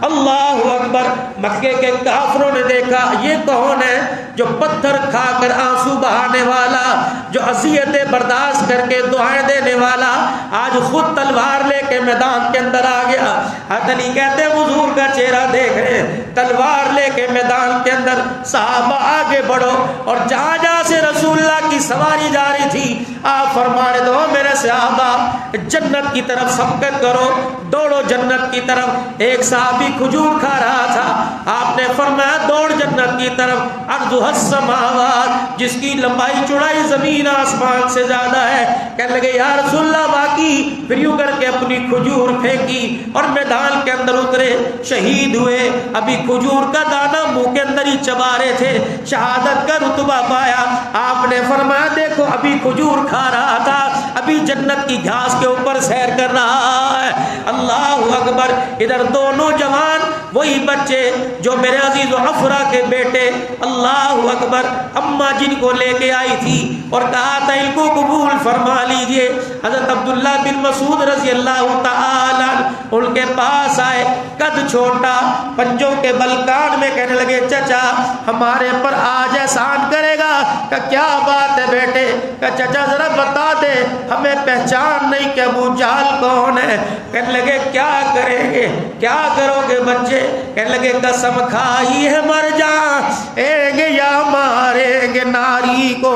اللہ اکبر. مکے کے کافروں نے دیکھا یہ کون ہے جو پتھر کھا کر آنسو بہانے والا، جو اذیتیں برداشت کر کے دعائیں دینے والا، آج خود تلوار لے کے میدان کے اندر آ گیا. حضرت علی کہتے ہیں حضور کا چہرہ دیکھ رہے، تلوار لے کے میدان کے اندر. صحابہ آگے بڑھو، اور جہاں جہاں سے رسول اللہ کی سواری جا رہی تھی آپ فرمانے دو میرے صحابہ جنت کی طرف سبقت کرو، دوڑو جنت کی طرف. ایک صحابی کھجور کھا رہا تھا، آپ نے فرمایا دوڑ جنت کی طرف. عرضها السماوات، جس کی لمبائی چوڑائی زمین آسمان سے زیادہ ہے. کہنے لگے یا رسول اللہ باقی، پھر یوں کر کے اپنی کھجور پھینکی اور میدان کے اندر اترے، شہید ہوئے. ابھی کھجور کا دانہ منہ کے اندر ہی چبا رہے تھے، شہادت کا رتبہ پایا. آپ نے فرمایا دیکھو ابھی کھجور کھا رہا تھا، ابھی جنت کی گھاس کے اوپر سیر کر رہا ہے. اللہ اکبر. ادھر دونوں جوان وہی بچے جو میرے عزیز و افرا کے بیٹے، اللہ اکبر، اماں جن کو لے کے آئی تھی اور کہا تھا ان کو قبول فرما لیجئے. حضرت عبداللہ بن مسعود رضی اللہ تعالی ان کے پاس آئے، قد چھوٹا، پنجوں کے بل کان میں، کہنے لگے چچا ہمارے پر آج احسان کرے گا. کہ کیا بات ہے بیٹے؟ کہ چچا ذرا بتا دے، ہمیں پہچان نہیں کہ ابو جہل کون ہے. کہنے لگے کیا کریں گے، کیا کرو گے بچے؟ کہنے لگے قسم کھائی ہے مر جائیں گے یا ماریں گے ناری کو،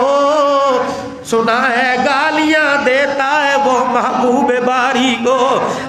سنا ہے گالیاں دیتا ہے وہ محبوب باری کو۔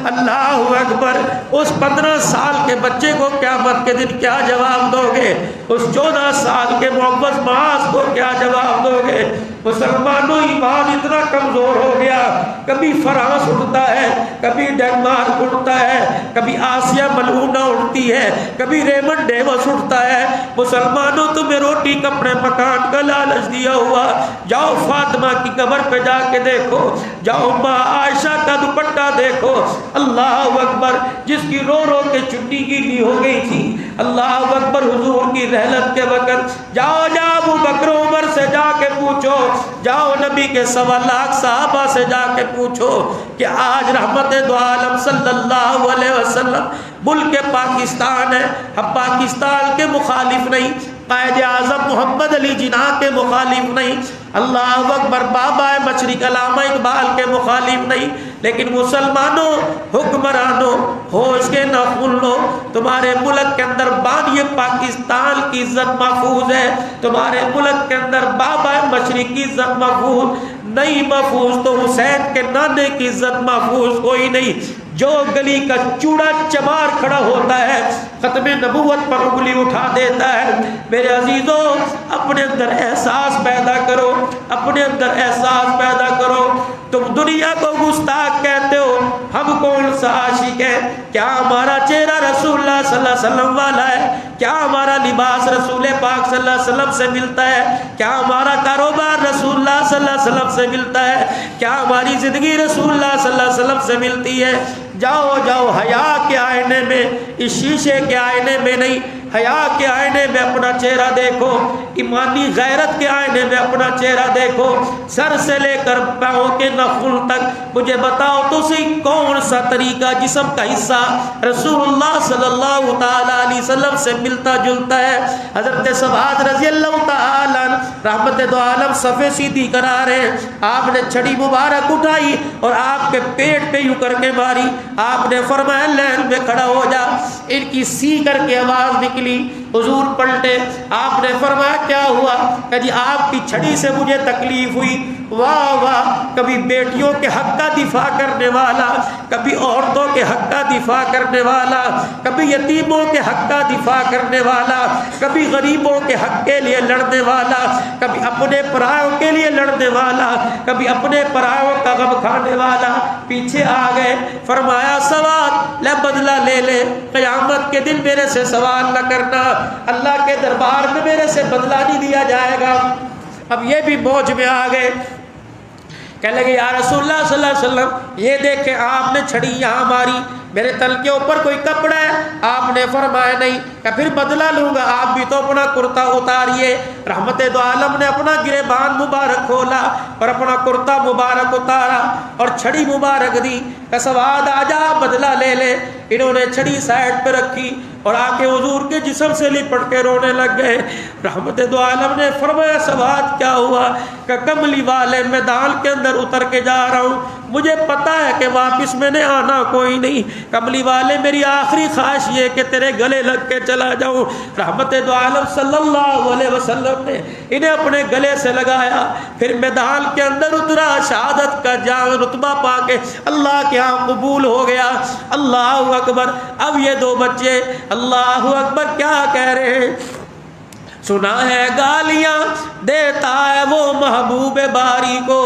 اللہ اکبر، اس 15 سال کے بچے کو قیامت کے دن کیا جواب دو گے؟ اس 14 سال کے معوذ معاذ کو کیا جواب دو گے؟ مسلمانوں ایمان اتنا کمزور ہو گیا، کبھی فرانس اٹھتا ہے، کبھی ڈنمارک اٹھتا ہے، کبھی آسیہ ملعونہ اٹھتی ہے، کبھی ریمنڈ ڈیوس اٹھتا ہے۔ مسلمانوں تمہیں روٹی کپڑے مکان کا لالچ دیا ہوا، جاؤ فاطمہ کی قبر پہ جا کے دیکھو، جاؤ ماں عائشہ کا دوپٹہ دیکھو، اللہ اکبر، جس کی رو رو کے چٹی گیلی ہو گئی تھی، اللہ اکبر، حضور کی رحلت کے وقت۔ جاؤ جاؤ ابو بکر عمر سے جا کے پوچھو، جاؤ نبی کے 1.25 لاکھ صحابہ سے جا کے پوچھو کہ آج رحمت دو عالم صلی اللہ علیہ وسلم ملک پاکستان ہے، ہم پاکستان کے مخالف نہیں، قائد اعظم محمد علی جناح کے مخالف نہیں، اللہ اکبر، بابا مشرق علامہ اقبال کے مخالف نہیں، لیکن مسلمانوں، حکمرانوں، ہوش کے نہ سن لو، تمہارے ملک کے اندر بانی پاکستان کی عزت محفوظ ہے، تمہارے ملک کے اندر بابا مشرق کی عزت محفوظ نہیں، محفوظ تو حسین کے نانے کی عزت محفوظ کوئی نہیں۔ جو گلی کا چوڑا چمار کھڑا ہوتا ہے ختم نبوت پر انگلی اٹھا دیتا ہے۔ میرے عزیزوں، اپنے اندر احساس پیدا کرو، اپنے اندر احساس پیدا کرو۔ تم دنیا کو گستاخ کہتے ہو، ہم کون سا عاشق ہے؟ کیا ہمارا چہرہ رسول اللہ صلی اللہ علیہ وسلم والا ہے؟ کیا ہمارا لباس رسول پاک صلی اللہ علیہ وسلم سے ملتا ہے؟ کیا ہمارا کاروبار رسول اللہ صلی اللہ علیہ وسلم سے ملتا ہے؟ کیا ہماری زندگی رسول اللہ صلی اللہ علیہ وسلم سے ملتی ہے؟ جاؤ جاؤ، حیا کے آئینے میں، اس شیشے کے آئینے میں نہیں، حیا کے آئینے میں اپنا چہرہ دیکھو، ایمانی غیرت کے آئینے میں اپنا چہرہ دیکھو، سر سے لے کر پاؤں کے ناخن تک مجھے بتاؤ تو صحیح کون سا طریقہ جسم کا حصہ رسول اللہ صلی اللہ تعالی علیہ وسلم سے ملتا جلتا ہے؟ حضرت سبعاد رضی اللہ تعالی عنہ رحمت دو عالم صفے سیدھی کرا رہے ہیں، آپ نے چھڑی مبارک اٹھائی اور آپ کے پیٹ پہ یوں کر کے ماری، آپ نے فرمایا لین میں کھڑا ہو جا، ان کی سی کر کے آواز نکلی، حضور پلٹے، آپ نے فرمایا کیا ہوا؟ کہ جی آپ کی چھڑی سے مجھے تکلیف ہوئی۔ واہ واہ، کبھی بیٹیوں کے حق کا دفاع کرنے والا، کبھی عورتوں کے حق کا دفاع کرنے والا، کبھی یتیموں کے حق کا دفاع کرنے والا، کبھی غریبوں کے حق کے لیے لڑنے والا، کبھی اپنے پرایوں کے لیے لڑنے والا، کبھی اپنے پرایوں کا غم کھانے والا، پیچھے آ گئے، فرمایا سوال لے، بدلہ لے لے، قیامت کے دن میرے سے سوال نہ کرنا، اللہ کے دربار میں میرے سے بدلہ نہیں دیا جائے گا۔ اب یہ بھی موج میں آ گئے، کہنے لگے یا رسول اللہ صلی اللہ علیہ وسلم، یہ دیکھیں آپ نے چھڑی یہاں ماری، میرے تل کے اوپر کوئی کپڑا ہے؟ آپ نے فرمایا نہیں۔ کہ پھر بدلہ لوں گا، آپ بھی تو اپنا کرتا اتاریے۔ رحمت دو عالم نے اپنا گریبان مبارک کھولا اور اپنا کرتا مبارک اتارا اور چھڑی مبارک دی کہ سواد آ جا، بدلہ لے لے۔ انہوں نے چھڑی سائڈ پہ رکھی اور آ کے حضور کے جسم سے لپٹ کے رونے لگ گئے۔ رحمت دو عالم نے فرمایا سواد کیا ہوا؟ کہ کملی والے میدان کے اندر اتر کے جا رہا ہوں، مجھے پتا ہے کہ واپس میں نے آنا کوئی نہیں، کملی والے میری آخری خواہش یہ کہ تیرے گلے لگ کے چلا جاؤں۔ رحمت دو عالم صلی اللہ علیہ وسلم نے انہیں اپنے گلے سے لگایا، پھر میدان کے اندر اترا، شہادت کا جام رتبہ پا کے اللہ کے ہاں قبول ہو گیا۔ اللہ اکبر۔ اب یہ دو بچے اللہ اکبر کیا کہہ رہے ہیں؟ سنا ہے گالیاں دیتا ہے وہ محبوب باری کو۔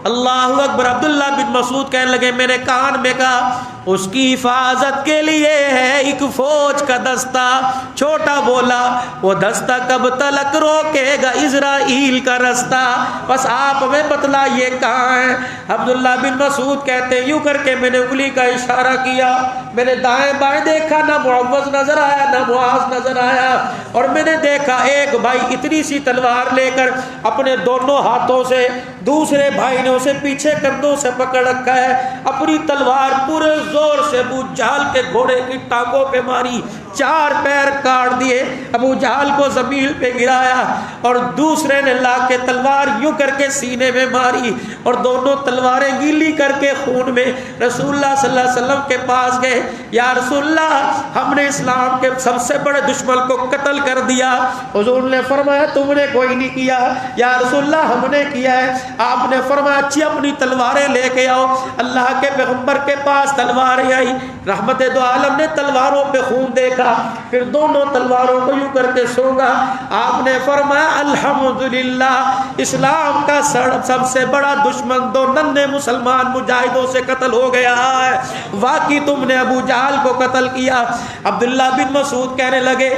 اللہ اکبر۔ عبداللہ بن مسعود کہنے لگے، میں نے کان میں کہا اس کی حفاظت کے لیے ہے ایک فوج کا دستہ۔ چھوٹا بولا وہ دستہ کب تلک روکے گا اسرائیل کا رستہ، بس آپ ہمیں بتلائیے کہاں ہے۔ عبداللہ بن مسعود کہتے یوں کر کے میں نے انگلی کا اشارہ کیا، میں نے دائیں بائیں دیکھا، نہ معوذ نظر آیا نہ معاذ نظر آیا، اور میں نے دیکھا ایک بھائی اتنی سی تلوار لے کر اپنے دونوں ہاتھوں سے، دوسرے بھائی نے اسے پیچھے کندھوں سے پکڑ رکھا ہے، اپنی تلوار پورے زور سے ابو جہل کے گھوڑے کی ٹانگوں پہ ماری، 4 پیر کاٹ دیے، ابو جہل کو زمین پہ گرایا اور دوسرے نے لا کے تلوار یوں کر کے سینے میں ماری اور دونوں تلواریں گیلی کر کے خون میں رسول اللہ صلی اللہ علیہ وسلم کے پاس گئے. یا رسول اللہ ہم نے اسلام کے سب سے بڑے دشمن کو قتل کر دیا. حضور نے فرمایا تم نے کوئی نہیں کیا. یا رسول اللہ ہم نے کیا ہے. آپ نے فرمایا اچھی اپنی تلواریں لے کے آؤ. اللہ کے پیغمبر کے پاس تلواریں آئی. رحمت دو عالم نے تلواروں پہ خون دیکھا، پھر دونوں تلواروں کو یوں کر کے سونگا. آپ نے فرمایا الحمدللہ اسلام کا سب سے بڑا دشمن 2 ننھے مسلمان مجاہدوں سے قتل ہو گیا ہے. واقعی تم نے ابو جہل کو قتل کیا. عبداللہ بن مسعود کہنے لگے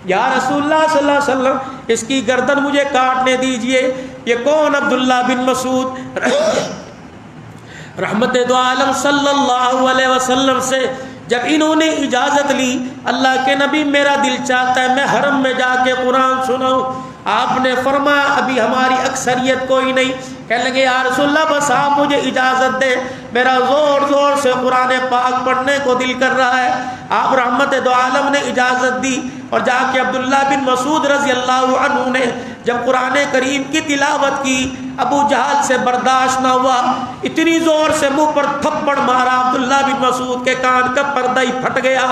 یا رسول اللہ صلی اللہ علیہ وسلم اس کی گردن مجھے کاٹنے دیجئے. یہ کون؟ عبداللہ بن مسعود. رحمت دو عالم صلی اللہ علیہ وسلم سے جب انہوں نے اجازت لی، اللہ کے نبی میرا دل چاہتا ہے میں حرم میں جا کے قرآن سناؤں. آپ نے فرمایا ابھی ہماری اکثریت کوئی نہیں. کہنے لگے یا رسول اللہ بس آپ مجھے اجازت دے، میرا زور زور سے قرآن پاک پڑھنے کو دل کر رہا ہے. آپ رحمت دو عالم نے اجازت دی اور جا کے عبداللہ بن مسعود رضی اللہ عنہ نے جب قرآن کریم کی تلاوت کی، ابو جہل سے برداشت نہ ہوا، اتنی زور سے منہ پر تھپڑ مارا، عبداللہ بن مسعود کے کان کا پردہ ہی پھٹ گیا.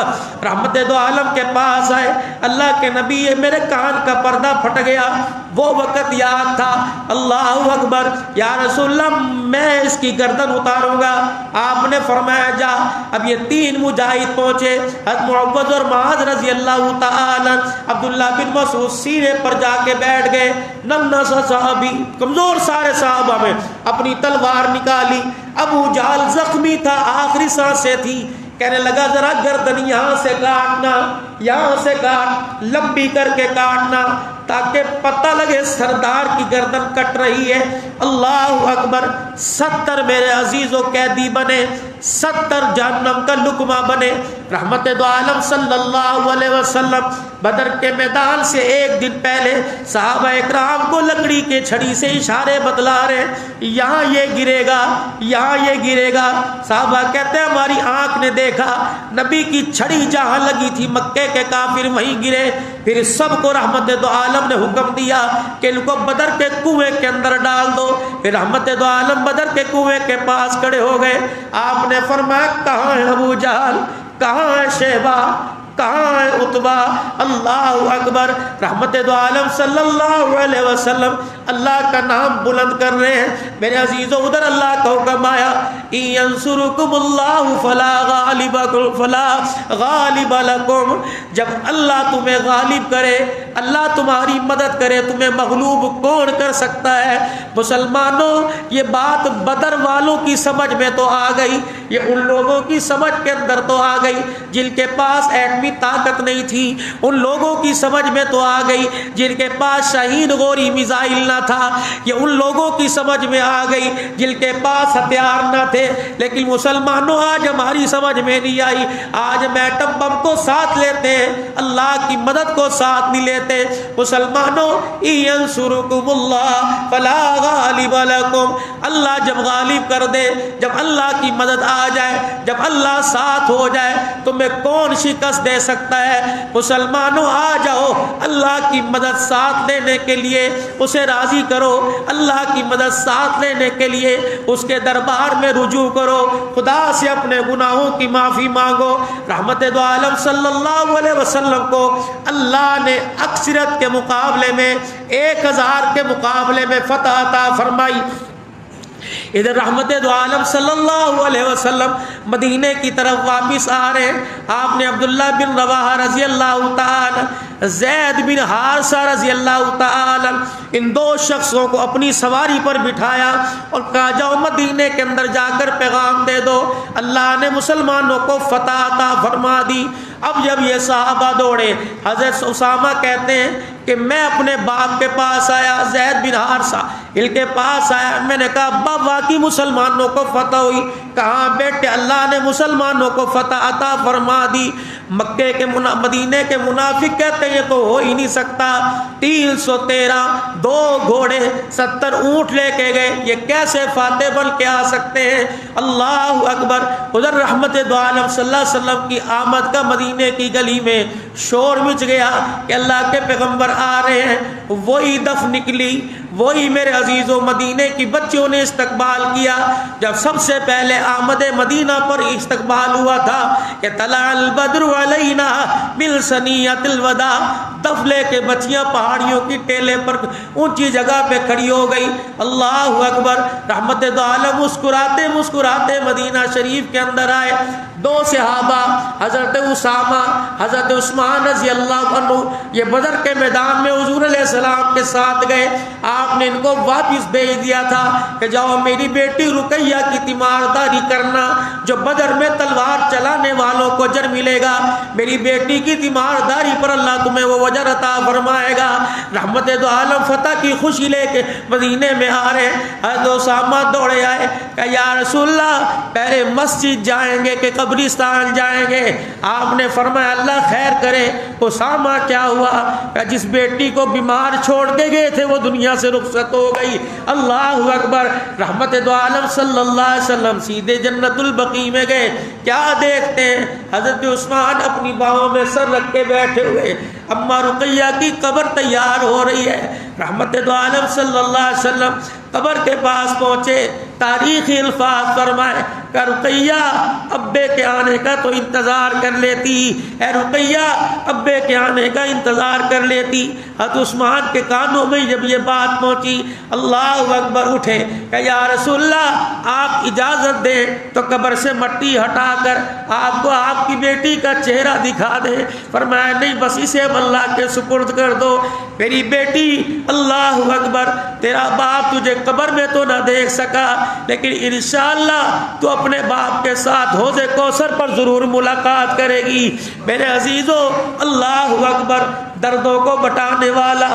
رحمت دو عالم کے پاس آئے، اللہ کے نبی یہ میرے کان کا پردہ پھٹ گیا. وہ وقت یاد تھا. اللہ اکبر. یا رسول اللہ میں اس کی گردن اتاروں گا. آپ نے فرمایا جا. اب یہ 3 مجاہد پہنچے، حضرت معوذ اور معاذ رضی اللہ تعالی. عبداللہ بن مسعود سینے پر جا کے بیٹھ گئے. ننھا سا صحابی، کمزور سارے صحابہ میں، اپنی تلوار نکالی. ابو جہل زخمی تھا، آخری سانسیں تھی. کہنے لگا ذرا گردن یہاں سے کاٹنا، یہاں سے کاٹ، لمبی کر کے کاٹنا تاکہ پتہ لگے سردار کی گردن کٹ رہی ہے. اللہ اکبر. 70 میرے عزیزوں قیدی بنے، 70 جہنم کا لقمہ بنے. رحمت دو عالم صلی اللہ علیہ وسلم بدر کے میدان سے 1 دن پہلے صحابہ اکرام کو لکڑی کے چھڑی سے اشارے بتلا رہے، یہاں یہ گرے گا، یہاں یہ گرے گا. صحابہ کہتے ہیں ہماری آنکھ نے دیکھا نبی کی چھڑی جہاں لگی تھی مکے کے کافر وہیں گرے. پھر سب کو رحمت دو عالم نے حکم دیا کہ ان کو بدر کے کنویں کے اندر ڈال دو. پھر رحمت دو عالم بدر کے کنویں کے پاس کھڑے ہو گئے. آپ نے فرمایا کہاں ہے ابو جہل، کہاں ہے شیبہ، کہاں ہے عتبہ؟ اللہ اکبر. رحمت دو عالم صلی اللہ علیہ وسلم اللہ کا نام بلند کر رہے ہیں. میرے عزیزوں ادھر اللہ کا حکم آیا يَنْصُرُكُمُ اللَّهُ فَلَا غَالِبَ لَكُمْ. جب اللہ تمہیں غالب کرے، اللہ تمہاری مدد کرے، تمہیں مغلوب کون کر سکتا ہے؟ مسلمانوں یہ بات بدر والوں کی سمجھ میں تو آ گئی، یہ ان لوگوں کی سمجھ کے اندر تو آ گئی جن کے پاس ایٹمی طاقت نہیں تھی. ان لوگوں کی سمجھ میں تو آ گئی جن کے پاس شاہین غوری میزائل نہ تھا. یہ ان لوگوں کی سمجھ میں آ گئی جن کے پاس ہتھیار نہ تھے. لیکن مسلمانوں آج ہماری سمجھ میں نہیں آئی. آج ہم ایٹم بم کو ساتھ لیتے ہیں، اللہ کی مدد کو ساتھ نہیں لیتے. مسلمانوں يَنْصُرُكُمُ اللَّهُ فَلَا غَالِبَ لَكُمْ. اللہ جب غالب کر دے، جب اللہ کی مدد آ جائے، جب اللہ ساتھ ہو جائے، تمہیں کون شکست دے سکتا ہے؟ مسلمانوں آ جاؤ، اللہ کی مدد ساتھ لینے کے لیے اسے راضی کرو، اللہ کی مدد ساتھ لینے کے لیے اس کے دربار میں رجوع کرو، خدا سے اپنے گناہوں کی معافی مانگو. رحمت دو عالم صلی اللہ علیہ وسلم کو اللہ نے اکثرت کے مقابلے میں 1000 کے مقابلے میں فتح عطا فرمائی. ادھر رحمت دو عالم صلی اللہ علیہ وسلم مدینے کی طرف واپس آ رہے ہیں. آپ نے عبداللہ بن رواحہ رضی اللہ تعالی، زید بن حارثہ رضی اللہ تعالی، ان 2 شخصوں کو اپنی سواری پر بٹھایا اور کہا جاؤ مدینے کے اندر جا کر پیغام دے دو. اللہ نے مسلمانوں کو فتح عطا فرما دی. اب جب یہ صحابہ دوڑے، حضرت اسامہ کہتے ہیں کہ میں اپنے باپ کے پاس آیا، زید بن حارثہ ان کے پاس آیا، میں نے کہا ابا واقعی مسلمانوں کو فتح ہوئی؟ کہاں بیٹے اللہ نے مسلمانوں کو فتح عطا فرما دی۔ مکے کے مدینے کے منافق کہتے ہیں تو ہو ہی نہیں سکتا، 313 2 گھوڑے 70 اونٹ لے کے گئے، یہ کیسے فاتح بن کے آ سکتے ہیں؟ اللہ اکبر۔ ادھر رحمت دو عالم صلی اللہ علیہ وسلم کی آمد کا مدینے کی گلی میں شور مچ گیا کہ اللہ کے پیغمبر آ رہے ہیں۔ وہی دف نکلی، وہی میرے عزیزوں مدینے کی بچیوں نے استقبال کیا جب سب سے پہلے آمد مدینہ پر استقبال ہوا تھا کہ طلع البدر علینا بالثنیۃ الوداع، دف لے کے بچیاں پہاڑیوں کی ٹیلے پر اونچی جگہ پہ کھڑی ہو گئی۔ اللہ اکبر۔ رحمت دو عالم مسکراتے مسکراتے مدینہ شریف کے اندر آئے۔ 2 صحابہ حضرت اسامہ حضرت عثمان رضی اللہ عنہ یہ بدر کے میدان میں حضور علیہ السلام کے ساتھ گئے۔ آپ نے ان کو واپس بھیج دیا تھا کہ جاؤ میری بیٹی رقیہ کی تیمارداری کرنا، جو بدر میں تلوار چلانے والوں کو اجر ملے گا، میری بیٹی کی تیمارداری پر اللہ تمہیں وہ اجر عطا فرمائے گا۔ رحمت دو عالم فتح کی خوشی لے کے مدینے میں آ رہے۔ حضرت اسامہ دوڑے آئے کہ یا رسول اللہ پہلے مسجد جائیں گے کہ قبرستان جائیں گے؟ آپ نے فرمایا اللہ خیر کرے۔ اسامہ کیا ہوا؟ کہ جس بیٹی کو بیمار چھوڑ کے گئے تھے وہ دنیا سے رخصت ہو گئی۔ اللہ اکبر۔ رحمت دو عالم صلی اللہ علیہ وسلم سیدھے جنت البقیع میں گئے۔ کیا دیکھتے ہیں؟ حضرت عثمان اپنی باہوں میں سر رکھ کے بیٹھے ہوئے، اما رقیہ کی قبر تیار ہو رہی ہے۔ رحمت دو عالم صلی اللہ علیہ وسلم قبر کے پاس پہنچے، تاریخی الفاظ فرمائے کہ رقیہ ابے کے آنے کا تو انتظار کر لیتی، اے رقیہ ابے کے آنے کا انتظار کر لیتی۔ حضرت عثمان کے کانوں میں جب یہ بات پہنچی، اللہ اکبر، اٹھے کہ یا رسول اللہ آپ اجازت دیں تو قبر سے مٹی ہٹا کر آپ کو آپ کی بیٹی کا چہرہ دکھا دیں۔ فرمایا نہیں، بس اسے اللہ کے سپرد کر دو۔ میری بیٹی، اللہ اکبر، تیرا باپ تجھے قبر میں تو نہ دیکھ سکا لیکن انشاءاللہ تو اپنے باپ کے ساتھ حوض کوثر پر ضرور ملاقات کرے گی۔ میرے عزیزو، اللہ اکبر، دردوں کو بٹانے والا،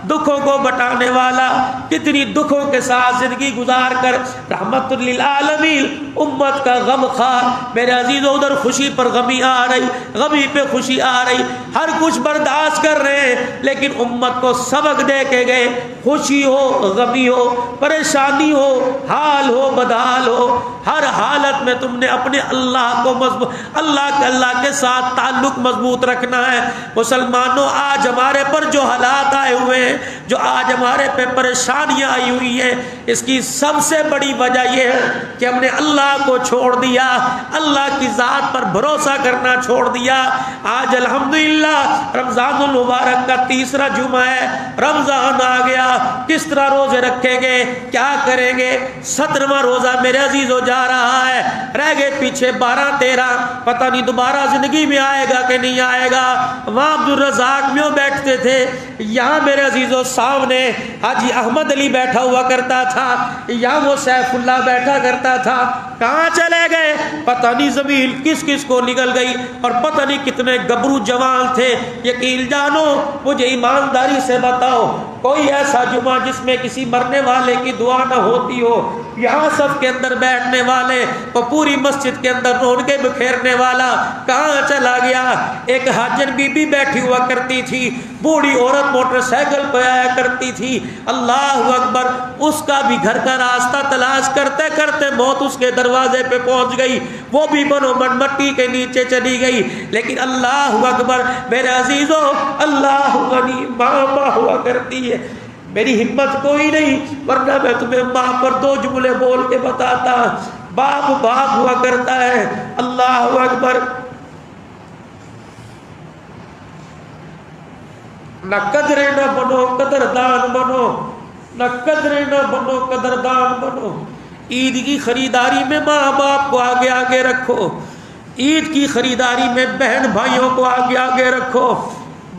دکھوں کو بٹانے والا، کتنی دکھوں کے ساتھ زندگی گزار کر رحمت للعالمین امت کا غم خار۔ میرے عزیزو، ادھر خوشی پر غمی آ رہی، غمی پہ خوشی آ رہی، ہر کچھ برداشت کر رہے ہیں لیکن امت کو سبق دے کے گئے۔ خوشی ہو، غمی ہو، پریشانی ہو، حال ہو، بدحال ہو، ہر حالت میں تم نے اپنے اللہ کو اللہ کے ساتھ تعلق مضبوط رکھنا ہے۔ مسلمانوں، آج ہمارے پر جو حالات آئے ہوئے ہیں، جو آج ہمارے پہ پریشانیاں آئی ہوئی ہیں، اس کی سب سے بڑی وجہ یہ ہے کہ ہم نے اللہ کو چھوڑ دیا، اللہ کی ذات پر بھروسہ کرنا چھوڑ دیا۔ آج الحمدللہ رمضان المبارک کا 3را جمعہ ہے، رمضان آ گیا، کس طرح روزے رکھیں گے، کیا کریں گے؟ 17واں روزہ میرے عزیزو جا رہا ہے، رہ گئے پیچھے 12-13، پتہ نہیں دوبارہ زندگی میں آئے گا کہ نہیں آئے گا۔ وہاں عبدالرزاق میں بیٹھتے تھے، یہاں میرے عزیزو سامنے حاجی احمد علی بیٹھا ہوا کرتا تھا، یہاں وہ سیف اللہ بیٹھا کرتا تھا۔ کہاں چلے گئے؟ پتہ نہیں زمین کس کس کو نگل گئی، اور پتہ نہیں کتنے گبرو جوان تھے۔ یقین جانو، مجھے ایمانداری سے بتاؤ، کوئی ایسا جمعہ جس میں کسی مرنے والے کی دعا نہ ہوتی ہو؟ یہاں صف کے اندر بیٹھنے والے اور پوری مسجد کے اندر رونقیں بکھیرنے والا کہاں چلا گیا؟ ایک حاجن بی بی بیٹھی ہوا کرتی تھی، بوڑھی عورت موٹر سائیکل پہ آیا کرتی تھی، اللہ اکبر، اس کا بھی گھر کا راستہ تلاش کرتے کرتے موت اس کے دروازے پہ پہنچ گئی، وہ بھی بنو من مٹی کے نیچے چلی گئی۔ لیکن اللہ اکبر، میرے عزیزو، اللہ غنی، ماں ہوا کرتی ہے، میری ہمت کوئی نہیں، ورنہ میں تمہیں ماں پر 2 جملے بول کے بتاتا۔ باپ ہوا کرتا ہے، اللہ اکبر، نہ قدرے نہ بنو قدردان بنو، نہ قدرے نہ بنو قدردان بنو۔ عید کی خریداری میں ماں باپ کو آگے آگے رکھو، عید کی خریداری میں بہن بھائیوں کو آگے آگے رکھو۔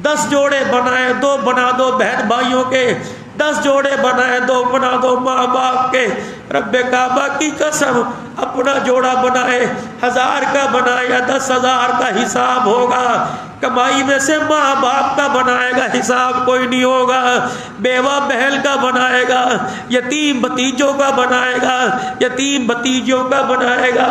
10 جوڑے بنائے 2 بنا دو بہن بھائیوں کے، 10 جوڑے بنائے 2 بنا دو ماں باپ کے۔ رب کعبہ کی قسم اپنا جوڑا بنائے 1000 کا بنائے یا 10,000 کا حساب ہوگا، کمائی میں سے ماں باپ کا بنائے گا حساب کوئی نہیں ہوگا، بیوہ بہن کا بنائے گا، یتیم بھتیجوں کا بنائے گا، یتیم بھتیجوں کا بنائے گا،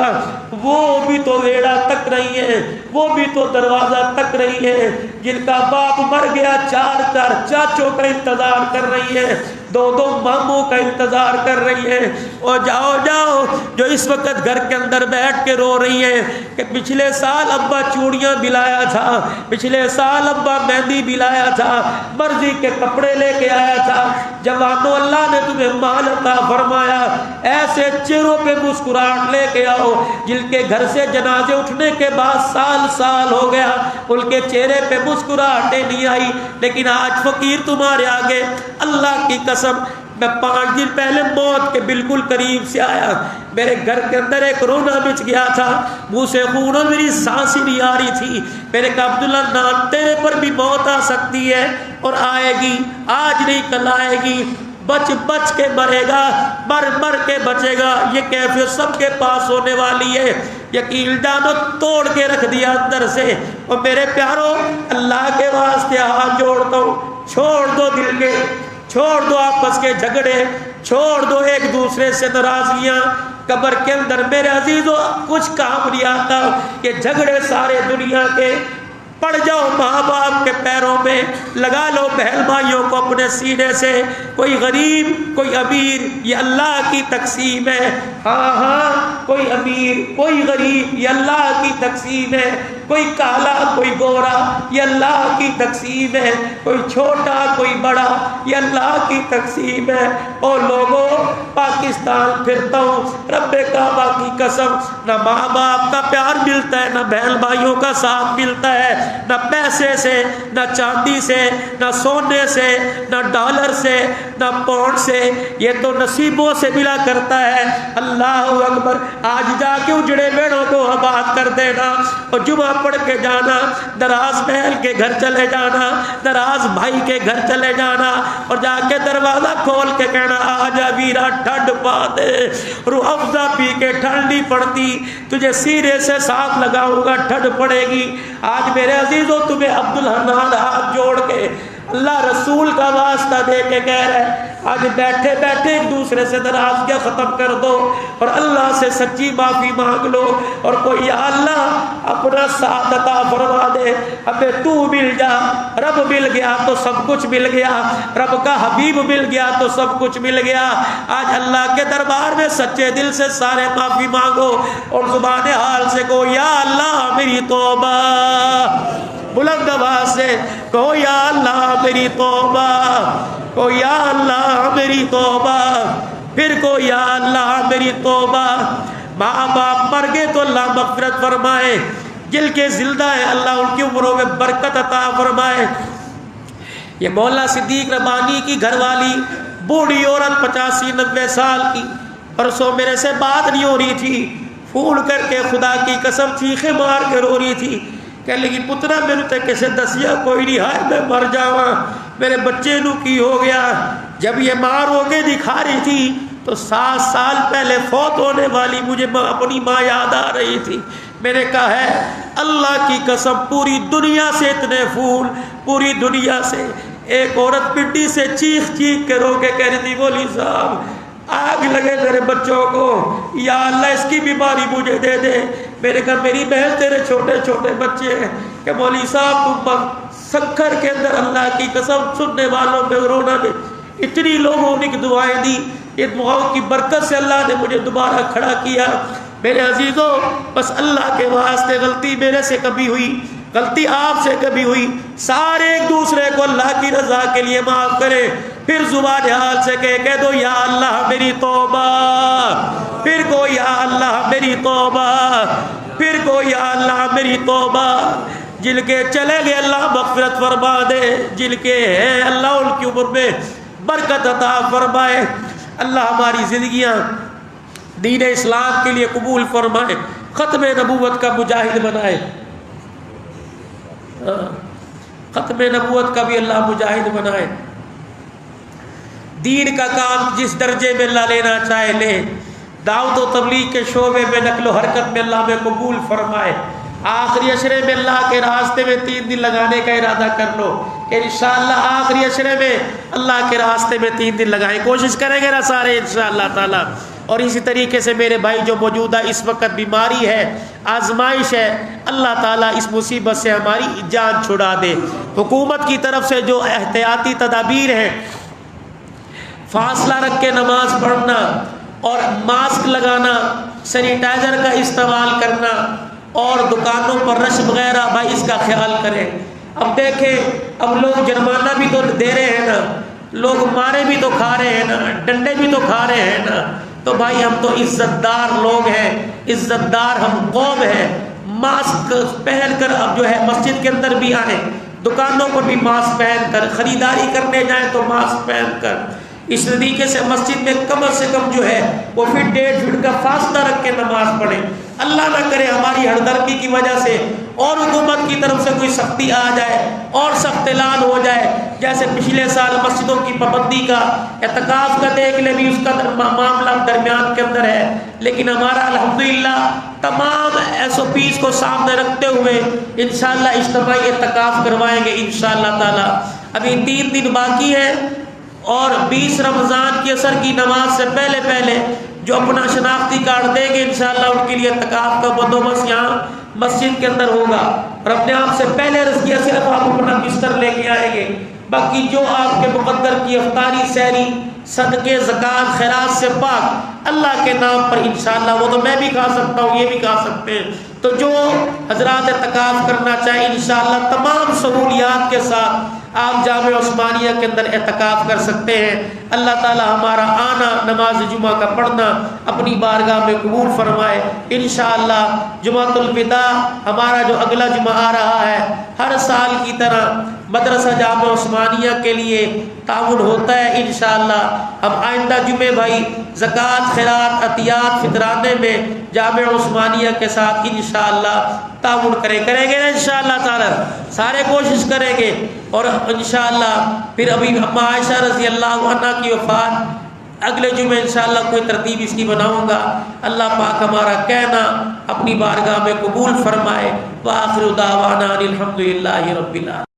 وہ بھی تو ویڑا تک رہی ہے، وہ بھی تو دروازہ تک رہی ہے، جن کا باپ مر گیا 4 چاچوں کا انتظار کر رہی ہے، 2 ماموں کا انتظار کر رہی ہے۔ اور جاؤ جو اس وقت گھر کے اندر بیٹھ کے رو رہی ہیں کہ پچھلے سال ابا چوڑیاں دلایا تھا، پچھلے سال ابا مہندی دلایا تھا، مرضی کے کپڑے لے کے آیا تھا، جوانوں اللہ نے تمہیں مال عطا فرمایا، ایسے چہروں پہ مسکراہٹ لے کے آؤ جن کے گھر سے جنازے اٹھنے کے بعد سال ہو گیا، ان کے چہرے پہ مسکراہٹیں نہیں آئی، لیکن آج فقیر تمہارے آگے اللہ کی قسم میں 5 دن پہلے موت کے بالکل قریب سے آیا، میرے گھر کے اندر ایک رونا بچ گیا تھا، منہ سے خون اور میری سانس ہی نہیں آ رہی تھی، میں نے کہا عبداللہ نام تیرے پر بھی موت آ سکتی ہے اور آئے گی، آج نہیں کل آئے گی، بچ کے مرے گا، مر کے بچے گا، یہ کیفیت سب کے پاس ہونے والی ہے، یقین جانو توڑ کے رکھ دیا اندر سے۔ اور میرے پیاروں اللہ کے واسطے ہاتھ جوڑتا ہوں، چھوڑ دو دل کے، چھوڑ دو آپس کے جھگڑے، چھوڑ دو ایک دوسرے سے ناراضگیاں، قبر کے اندر میرے عزیزوں کچھ کام نہیں آتا، یہ جھگڑے سارے دنیا کے، پڑ جاؤ ماں باپ کے پیروں میں، لگا لو بہن بھائیوں کو اپنے سینے سے، کوئی غریب کوئی امیر یہ اللہ کی تقسیم ہے، ہاں کوئی امیر کوئی غریب یہ اللہ کی تقسیم ہے، کوئی کالا کوئی گورا یہ اللہ کی تقسیم ہے، کوئی چھوٹا کوئی بڑا یہ اللہ کی تقسیم ہے۔ اور لوگوں پاکستان پھرتا ہوں رب کعبہ کی قسم، نہ ماں باپ کا پیار ملتا ہے، نہ بہن بھائیوں کا ساتھ ملتا ہے، نہ پیسے سے، نہ چاندی سے، نہ سونے سے، نہ ڈالر سے، نہ پاؤنڈ سے، یہ تو نصیبوں سے ملا کرتا ہے۔ اللہ اکبر، آج جا کے اجڑے بیڑوں کو آباد کر دینا اور جمعہ پڑھ کے جانا، دراز محل کے گھر چلے جانا، دراز بھائی کے گھر چلے جانا اور جا کے دروازہ کھول کے کہنا آجا ویرا ٹھنڈ پا دے، روح افزا پی کے ٹھنڈ نہیں پڑتی، تجھے سینے سے ساتھ لگاؤں گا ٹھنڈ پڑے گی۔ آج میرے عزیزوں تمہیں عبدالحنان ہاتھ جوڑ کے اللہ رسول کا واسطہ دے کے کہہ رہے ہیں آج بیٹھے بیٹھے ایک دوسرے سے ناراضگیاں ختم کر دو اور اللہ سے سچی معافی مانگ لو، اور کوئی یا اللہ اپنا ساتھ عطا فرما دے، ہمیں تو مل جا، رب مل گیا تو سب کچھ مل گیا، رب کا حبیب مل گیا تو سب کچھ مل گیا۔ آج اللہ کے دربار میں سچے دل سے سارے معافی مانگو اور زبان حال سے کہو یا اللہ میری توبہ، بلند آواز سے کہو یا اللہ میری توبہ، کہو یا اللہ میری توبہ، پھر کہو یا اللہ میری توبہ۔ ماں باپ مر گئے تو اللہ مغفرت فرمائے، جن کے زندہ ہے اللہ ان کی عمروں میں برکت عطا فرمائے۔ یہ مولانا صدیق ربانی کی گھر والی بوڑھی عورت 85-90 سال کی، پرسوں میرے سے بات نہیں ہو رہی تھی، فون کر کے خدا کی قسم چیخے مار کے رو رہی تھی، کہہ لگی پترا میرے تے کسے دسیا کوئی نہیں، ہائے میں مر جاواں، میرے بچے نو کی ہو گیا۔ جب یہ مار ہو کے دکھا رہی تھی تو 7 سال پہلے فوت ہونے والی مجھے اپنی ماں یاد آ رہی تھی۔ میں نے کہا ہے اللہ کی قسم پوری دنیا سے اتنے پھول، پوری دنیا سے ایک عورت پنڈی سے چیخ کے رو کے کہہ رہی تھی مولوی صاحب آگ لگے میرے بچوں کو، یا اللہ اس کی بیماری مجھے دے دے۔ میرے کہا میری بہن تیرے چھوٹے چھوٹے بچے ہیں کہ مولوی صاحب تم سکھر کے اندر اللہ کی قسم سننے والوں میں رونا میں اتنی لوگوں نے دعائیں دی، یہ دعاؤں کی برکت سے اللہ نے مجھے دوبارہ کھڑا کیا۔ میرے عزیزوں بس اللہ کے واسطے غلطی میرے سے کبھی ہوئی، غلطی آپ سے کبھی ہوئی، سارے ایک دوسرے کو اللہ کی رضا کے لیے معاف کریں، پھر زبان حال سے کہہ دو یا اللہ میری توبہ، پھر کو یا اللہ میری توبہ، پھر کو یا اللہ میری توبہ۔ جن کے چلے گئے اللہ مغفرت فرما دے، جن کے ہیں اللہ ان کی عمر میں برکت عطا فرمائے۔ اللہ ہماری زندگیاں دین اسلام کے لیے قبول فرمائے، ختم نبوت کا مجاہد بنائے، ختم نبوت کا بھی اللہ مجاہد بنائے۔ دین کا کام جس درجے میں اللہ لینا چاہے لے، دعوت و تبلیغ کے شعبے میں نقل و حرکت میں اللہ میں قبول فرمائے۔ آخری عشرے میں اللہ کے راستے میں 3 دن لگانے کا ارادہ کر لو کہ انشاءاللہ آخری عشرے میں اللہ کے راستے میں 3 دن لگائیں، کوشش کریں گے نا سارے انشاءاللہ تعالی۔ اور اسی طریقے سے میرے بھائی جو موجودہ اس وقت بیماری ہے، آزمائش ہے، اللہ تعالیٰ اس مصیبت سے ہماری جان چھڑا دے۔ حکومت کی طرف سے جو احتیاطی تدابیر ہیں، فاصلہ رکھ کے نماز پڑھنا اور ماسک لگانا، سینیٹائزر کا استعمال کرنا اور دکانوں پر رش وغیرہ، بھائی اس کا خیال کریں۔ اب دیکھیں، اب لوگ جرمانہ بھی تو دے رہے ہیں نا، لوگ مارے بھی تو کھا رہے ہیں نا، ڈنڈے بھی تو کھا رہے ہیں نا، تو بھائی ہم تو عزت دار لوگ ہیں، عزت دار ہم قوم ہیں۔ ماسک پہن کر اب جو ہے مسجد کے اندر بھی آئیں، دکانوں پر بھی ماسک پہن کر، خریداری کرنے جائیں تو ماسک پہن کر، اس طریقے سے مسجد میں کم سے کم جو ہے وہ پھر 1.5 فٹ کا فاصلہ رکھ کے نماز پڑھیں۔ اللہ نہ کرے ہماری ہمدردی کی وجہ سے اور حکومت کی طرف سے کوئی سختی آ جائے اور سخت اعلان ہو جائے، جیسے پچھلے سال مسجدوں کی پابندی کا، اعتکاف کا دیکھ لیں بھی اس کا معاملہ درمیان کے اندر ہے، لیکن ہمارا الحمدللہ تمام SOPs کو سامنے رکھتے ہوئے انشاءاللہ اجتماعی اعتکاف کروائیں گے انشاءاللہ تعالی۔ ابھی 3 دن باقی ہے اور 20 رمضان کی عصر کی نماز سے پہلے پہلے جو اپنا شناختی کارڈ دیں گے انشاءاللہ ان کے لیے اعتکاف کا بندوبست یہاں مسجد کے اندر ہوگا، اور اپنے آپ سے پہلے عرض کیا صرف آپ اپنا بستر لے کے آئیں گے، باقی جو آپ کے مقدر کی افطاری، سحری، صدقے، زکوٰۃ، خیرات سے پاک اللہ کے نام پر انشاءاللہ، وہ تو میں بھی کھا سکتا ہوں، یہ بھی کھا سکتے ہیں، تو جو حضرات اعتکاف کرنا چاہیں انشاءاللہ تمام سہولیات کے ساتھ آپ جامع عثمانیہ کے اندر اعتکاف کر سکتے ہیں۔ اللہ تعالی ہمارا آنا، نماز جمعہ کا پڑھنا اپنی بارگاہ میں قبول فرمائے۔ انشاءاللہ جمعۃ الوداع ہمارا جو اگلا جمعہ آ رہا ہے، ہر سال کی طرح مدرسہ جامع عثمانیہ کے لیے تعاون ہوتا ہے انشاءاللہ۔ ہم آئندہ جمعے بھائی زکوٰۃ، خیرات، عطیات، فطرانے میں جامع عثمانیہ کے ساتھ انشاءاللہ تعاون کریں گے نا انشاءاللہ تعالی، سارے کوشش کریں گے۔ اور انشاءاللہ پھر ابھی اما عائشہ رضی اللہ عنہ کی وفات، اگلے جمعے انشاءاللہ کوئی ترتیب اس کی بناؤں گا۔ اللہ پاک ہمارا کہنا اپنی بارگاہ میں قبول فرمائے۔ وآخر دعوانا الحمدللہ رب العالمین۔